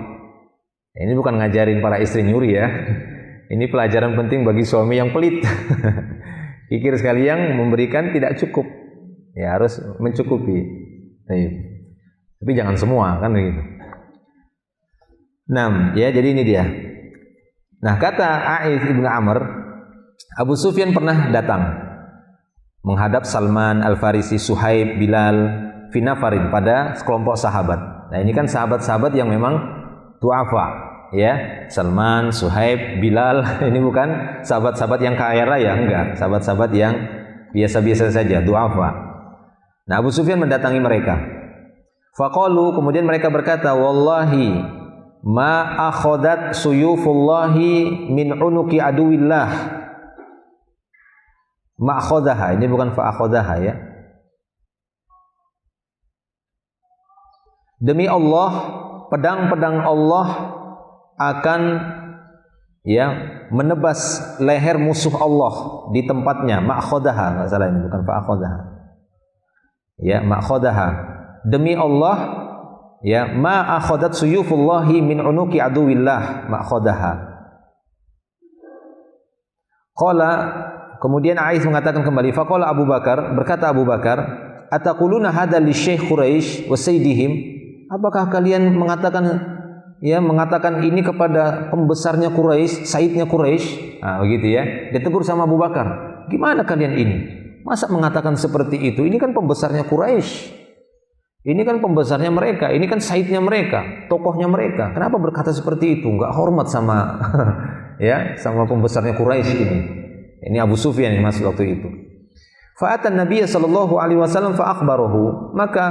Ini bukan ngajarin para istri nyuri ya. Ini pelajaran penting bagi suami yang pelit. Kikir sekali, yang memberikan tidak cukup. Ya harus mencukupi. Tapi jangan semua kan begitu. 6 ya, jadi ini dia. Nah, kata A'idh ibnu Amr, Abu Sufyan pernah datang menghadap Salman Al-Farisi, Suhaib, Bilal, Finafarin pada sekelompok sahabat. Nah, ini kan sahabat-sahabat yang memang du'afa. Ya, Salman, Suhaib, Bilal, ini bukan sahabat-sahabat yang kaya raya, enggak, sahabat-sahabat yang biasa-biasa saja, du'afa. Nah, Abu Sufyan mendatangi mereka. Faqalu, kemudian mereka berkata, wallahi ma akhadat suyufullahi min unuki aduwillah. Ma akhadaha, ini bukan fa akhadaha ya. Demi Allah, pedang-pedang Allah akan ya menebas leher musuh Allah di tempatnya. Ma'khadaha, enggak salah ini, bukan fa'khadaha. Ya, ma'khadaha. Demi Allah, ya, ma akhadat suyufullahi min unuki aduwillah ma'khadaha. Qala, kemudian A'idh mengatakan kembali, faqala Abu Bakar, berkata Abu Bakar, ataquluna hadza li Syekh Quraisy wa sayyidihim? Apakah kalian mengatakan ini kepada pembesarnya Quraisy, sayyidnya Quraisy? Nah, begitu ya. Ditegur sama Abu Bakar. Gimana kalian ini? Masa mengatakan seperti itu? Ini kan pembesarnya Quraisy. Ini kan pembesarnya mereka, ini kan sayyidnya mereka, tokohnya mereka. Kenapa berkata seperti itu? Enggak hormat sama ya, sama pembesarnya Quraisy ini. Ini Abu Sufyan yang masuk waktu itu. Fa'atan Nabi sallallahu alaihi wasallam fa akhbarahu. Maka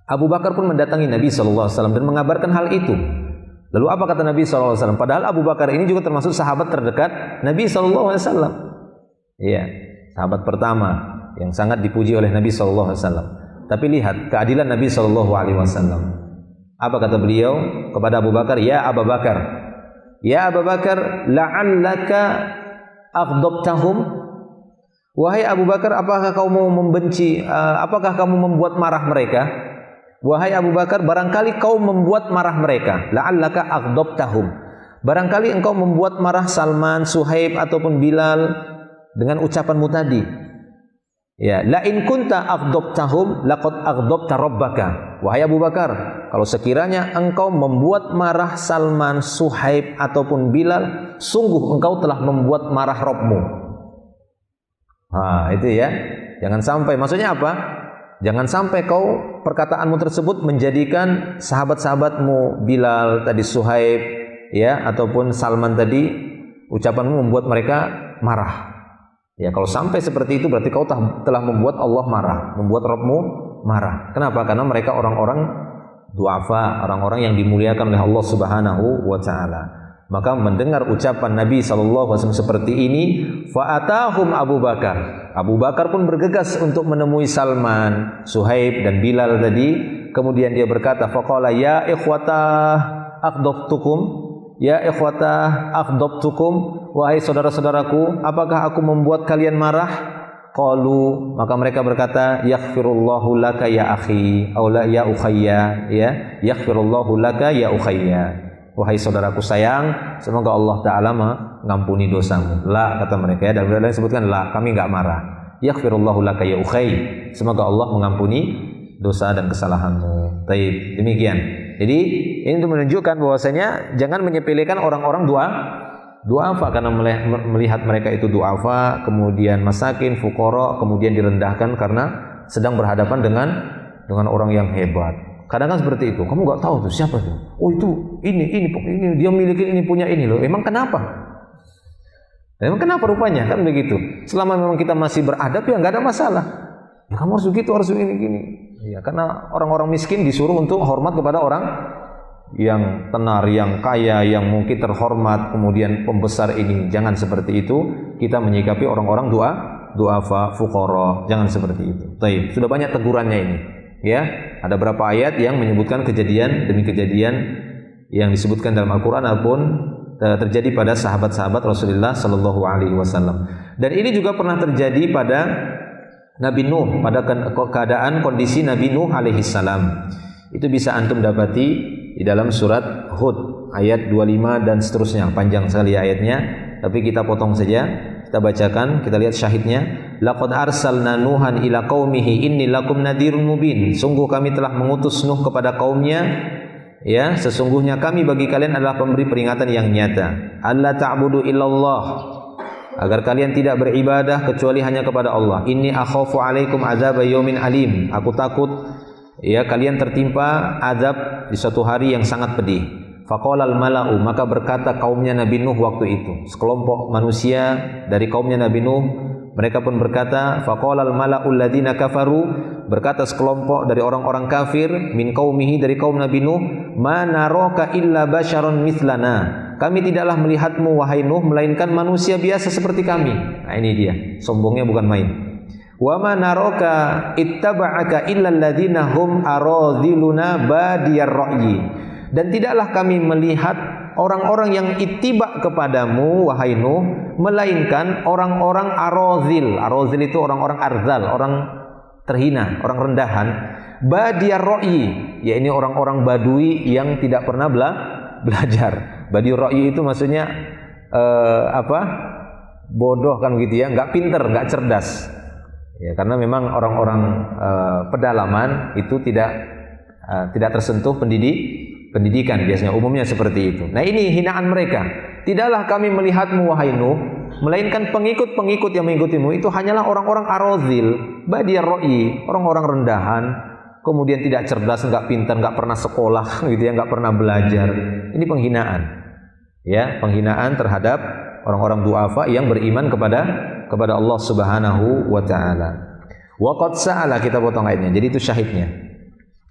Abu Bakar pun mendatangi Nabi sallallahu alaihi wasallam dan mengabarkan hal itu. Lalu apa kata Nabi sallallahu alaihi wasallam? Padahal Abu Bakar ini juga termasuk sahabat terdekat Nabi sallallahu alaihi wasallam. Iya, sahabat pertama yang sangat dipuji oleh Nabi sallallahu alaihi wasallam. Tapi lihat keadilan Nabi sallallahu alaihi wasallam. Apa kata beliau kepada Abu Bakar? Ya Abu Bakar. Ya Abu Bakar, la'allaka aghdabtahum. Wahai Abu Bakar, apakah kamu membenci, apakah kamu membuat marah mereka? Wahai Abu Bakar, barangkali kau membuat marah mereka. La'allaka aghdabtahum. Barangkali engkau membuat marah Salman, Suhaib ataupun Bilal dengan ucapanmu tadi. Ya, la in kunta aghdabtahum laqad aghdabta rabbaka. Wahai Abu Bakar, kalau sekiranya engkau membuat marah Salman, Suhaib ataupun Bilal, sungguh engkau telah membuat marah Rabbmu. Nah, itu ya. Jangan sampai, maksudnya apa? Jangan sampai kau perkataanmu tersebut menjadikan sahabat-sahabatmu Bilal tadi, Suhaib ya, ataupun Salman tadi, ucapanmu membuat mereka marah. Ya, kalau sampai seperti itu berarti kau telah membuat Allah marah, membuat Rabbmu marah. Kenapa? Karena mereka orang-orang du'afa, orang-orang yang dimuliakan oleh Allah Subhanahu wa taala. Maka mendengar ucapan Nabi SAW seperti ini, fa'atahum Abu Bakar. Abu Bakar pun bergegas untuk menemui Salman, Suhaib dan Bilal tadi. Kemudian dia berkata, faqala ya ikhwatah aghdabtukum. ya ikhwata akhdabtukum, wahai saudara-saudaraku, apakah aku membuat kalian marah? Qalu, maka mereka berkata, yaghfirullahu laka ya akhi, aw la ya ukhayya, ya, yaghfirullahu laka ya ukhayya. Wahai saudaraku sayang, semoga Allah Ta'ala mengampuni dosamu. La, kata mereka, ya, dan lain disebutkan la, kami enggak marah. Yaghfirullahu laka ya ukhay, semoga Allah mengampuni dosa dan kesalahanmu. Baik, demikian. Jadi ini untuk menunjukkan bahwasanya jangan menyepelekan orang-orang du'afa, karena melihat mereka itu du'afa, kemudian masakin, fuqara, kemudian direndahkan karena sedang berhadapan dengan orang yang hebat. Kadang kan seperti itu. Kamu nggak tahu tuh siapa tuh. Oh itu ini dia miliki ini, punya ini loh. Emang kenapa? Emang kenapa rupanya? Kan begitu. Selama memang kita masih beradab ya nggak ada masalah. Ya kamu harus begitu, harus gini. Ya karena orang-orang miskin disuruh untuk hormat kepada orang yang tenar, yang kaya, yang mungkin terhormat, kemudian pembesar ini. Jangan seperti itu. Kita menyikapi orang-orang du'afa, fuqara. Jangan seperti itu. Baik, sudah banyak tegurannya ini. Ya, ada berapa ayat yang menyebutkan kejadian demi kejadian yang disebutkan dalam Al-Quran ataupun terjadi pada sahabat-sahabat Rasulullah Sallallahu Alaihi Wasallam. Dan ini juga pernah terjadi pada Nabi Nuh, pada keadaan kondisi Nabi Nuh alaihissalam. Itu bisa antum dapati di dalam surat Hud ayat 25 dan seterusnya. Panjang sekali ayatnya, tapi kita potong saja. Kita bacakan, kita lihat syahidnya. Laqad arsalna Nuhan ila qaumihi inni lakum nadhirun mubin. Sungguh kami telah mengutus Nuh kepada kaumnya, ya, sesungguhnya kami bagi kalian adalah pemberi peringatan yang nyata. Alla ta'budu illallah, agar kalian tidak beribadah kecuali hanya kepada Allah. Inni akhafu alaikum azab yaumin alim. Aku takut ya kalian tertimpa azab di suatu hari yang sangat pedih. Faqala al-mala'u, maka berkata kaumnya Nabi Nuh waktu itu, sekelompok manusia dari kaumnya Nabi Nuh, mereka pun berkata, faqala al-mala'u alladziina kafaru, berkata sekelompok dari orang-orang kafir, min qaumihi, dari kaum Nabi Nuh, ma naraka illa basyaron mithlana, kami tidaklah melihatmu wahai Nuh melainkan manusia biasa seperti kami. Nah ini dia, sombongnya bukan main. Wa ma naraka ittaba'aka illa alladziina hum aradhiluna badiyar ra'yi, dan tidaklah kami melihat orang-orang yang ittiba kepadamu wahai Nuh melainkan orang-orang arazil. Arazil itu orang-orang arzal, orang terhina, orang rendahan. Badiyar ra'yi, ya ini orang-orang badui yang tidak pernah belajar. Badiyur ra'yi itu maksudnya bodoh kan gitu ya, nggak pinter, nggak cerdas. Ya, karena memang orang-orang pedalaman itu tidak tersentuh pendidikan biasanya, umumnya seperti itu. Nah ini hinaan mereka. Tidaklah kami melihatmu wahai Nuh melainkan pengikut-pengikut yang mengikutimu itu hanyalah orang-orang arazil, badiyar ra'yi, orang-orang rendahan, kemudian tidak cerdas, enggak pintar, enggak pernah sekolah gitu ya, enggak pernah belajar. Ini penghinaan. Ya, penghinaan terhadap orang-orang du'afa yang beriman kepada Allah Subhanahu wa taala. Wa qad sa'ala, kita potong ayatnya. Jadi itu syahidnya.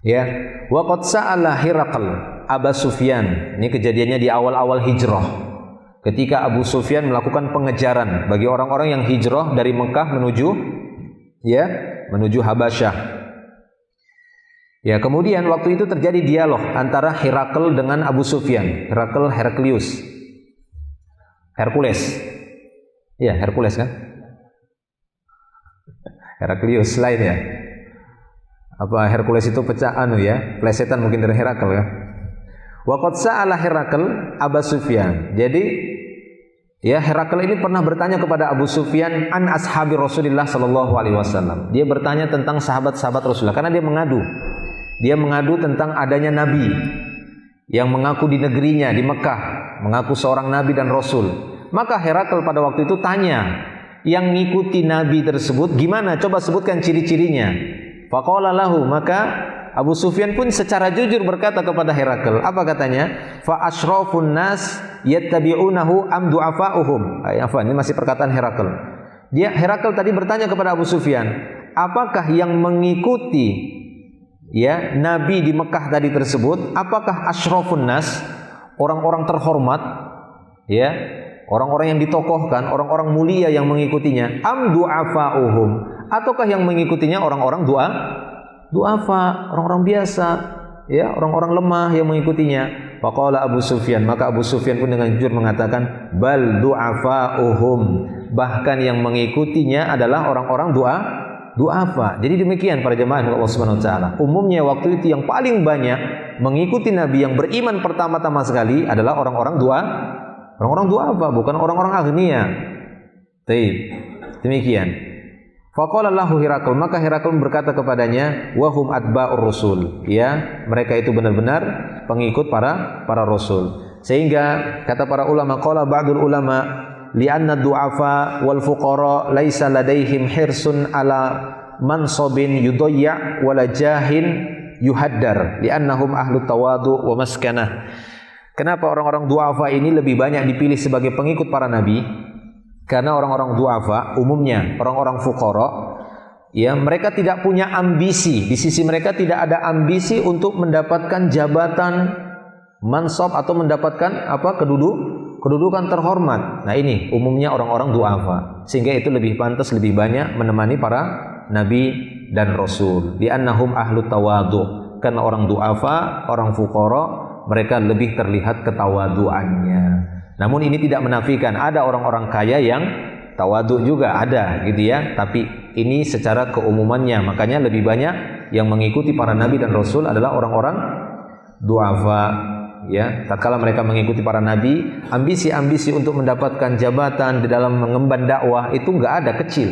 Ya, wa qad sa'ala Hiraql Abu Sufyan. Ini kejadiannya di awal-awal hijrah. Ketika Abu Sufyan melakukan pengejaran bagi orang-orang yang hijrah dari Mekah menuju Habasyah. Ya, kemudian waktu itu terjadi dialog antara Hiraql dengan Abu Sufyan. Hiraql Hercules. Ya, Hercules kan? Heraklius lain ya. Apa Hercules itu pecah plesetan mungkin dari Herakl ya. Wa qad sa'ala Hiraql Abu Sufyan. Jadi ya, Herakl ini pernah bertanya kepada Abu Sufyan an ashabi Rasulullah sallallahu alaihi wasallam. Dia bertanya tentang sahabat-sahabat Rasulullah karena dia mengadu. Dia mengadu tentang adanya nabi yang mengaku di negerinya di Mekah, mengaku seorang nabi dan rasul. Maka Herakl pada waktu itu tanya, yang ngikuti nabi tersebut gimana? Coba sebutkan ciri-cirinya. Faqala lahu, maka Abu Sufyan pun secara jujur berkata kepada Herakl. Apa katanya? Fa asyrafun nas yattabi'unahu am du'afa'uhum. Ini masih perkataan Herakl. Herakl tadi bertanya kepada Abu Sufyan, apakah yang mengikuti ya nabi di Mekah tadi tersebut, apakah asyrafun nas, orang-orang terhormat, ya, orang-orang yang ditokohkan, orang-orang mulia yang mengikutinya, am du'afa'uhum, ataukah yang mengikutinya orang-orang du'afa, orang-orang biasa, ya, orang-orang lemah yang mengikutinya. Faqala Abu Sufyan, maka Abu Sufyan pun dengan jujur mengatakan, bal du'afa'uhum, bahkan yang mengikutinya adalah orang-orang du'afa. Jadi demikian para jemaah Allah Subhanahu wa taala. Umumnya waktu itu yang paling banyak mengikuti Nabi yang beriman pertama-tama sekali adalah orang-orang du'afa, bukan orang-orang agnia. Baik. Demikian. Faqala lahu Hirakl, maka Hirakl berkata kepadanya, wahum atba'ur rasul. Ya, mereka itu benar-benar pengikut para rasul. Sehingga kata para ulama, qala ba'dul ulama, li'anna du'afa wal fuqara laisa ladaihim hirsun ala mansabin yudayya wala jahin yuhaddar li'annahum ahlu tawadu wa maskanah. Kenapa orang-orang du'afa ini lebih banyak dipilih sebagai pengikut para nabi? Karena orang-orang du'afa umumnya orang-orang fuqara, ya, mereka tidak punya ambisi. Di sisi mereka tidak ada ambisi untuk mendapatkan jabatan mansab atau mendapatkan kedudukan terhormat. Nah, ini umumnya orang-orang du'afa. Sehingga itu lebih pantas, lebih banyak menemani para nabi dan rasul. Di annahum ahlu tawadu. Karena orang du'afa, orang fuqara, mereka lebih terlihat ketawaduannya. Namun ini tidak menafikan ada orang-orang kaya yang tawadu juga ada, gitu ya. Tapi ini secara keumumannya. Makanya lebih banyak yang mengikuti para nabi dan rasul adalah orang-orang du'afa. Ya, tatkala mereka mengikuti para nabi, ambisi-ambisi untuk mendapatkan jabatan di dalam mengemban dakwah itu enggak ada, kecil.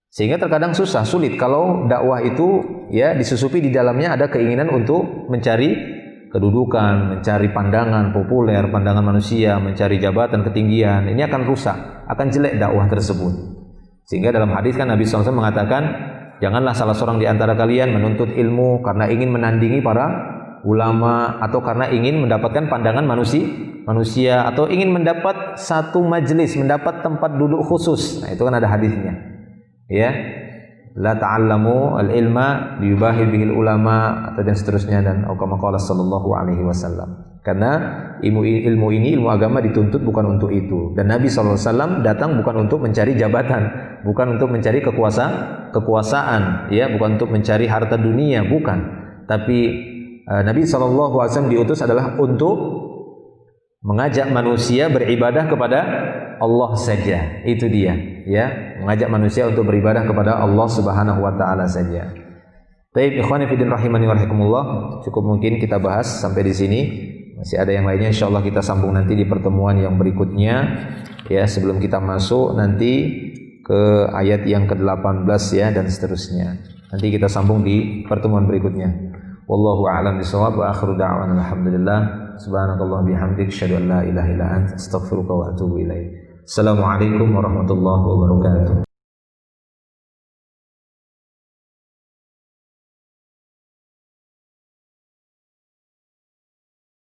Sehingga terkadang susah, sulit kalau dakwah itu ya disusupi di dalamnya ada keinginan untuk mencari kedudukan, mencari pandangan populer, pandangan manusia, mencari jabatan, ketinggian. Ini akan rusak, akan jelek dakwah tersebut. Sehingga dalam hadis kan Nabi SAW mengatakan, janganlah salah seorang di antara kalian menuntut ilmu karena ingin menandingi para ulama, atau karena ingin mendapatkan pandangan manusia, atau ingin mendapat satu majelis, mendapat tempat duduk khusus. Nah, itu kan ada hadisnya. Ya, la ta'allamu al-ilma liyubahi bihil ulama, atau dan seterusnya, dan kama qala sallallahu alaihi wasallam. Karena ilmu ini, ilmu agama dituntut bukan untuk itu. Dan Nabi sallallahu alaihi wasallam datang bukan untuk mencari jabatan, bukan untuk mencari kekuasaan, ya, bukan untuk mencari harta dunia, bukan. Tapi Nabi sallallahu alaihi wasallam diutus adalah untuk mengajak manusia beribadah kepada Allah saja. Itu dia, ya, mengajak manusia untuk beribadah kepada Allah Subhanahu wa taala saja. Baik, ikhwani fillah rahimani wa rahimakumullah, cukup mungkin kita bahas sampai di sini. Masih ada yang lainnya, insyaallah kita sambung nanti di pertemuan yang berikutnya. Ya, sebelum kita masuk nanti ke ayat yang ke-18 ya, dan seterusnya. Nanti kita sambung di pertemuan berikutnya. Wallahu a'lam bishawab, wa akhiru da'wana alhamdulillah. Subhanakallah bihamdik, asyhadu an la ilaha illa anta, astaghfiruka wa atubu ilaik. Assalamualaikum warahmatullahi wabarakatuh.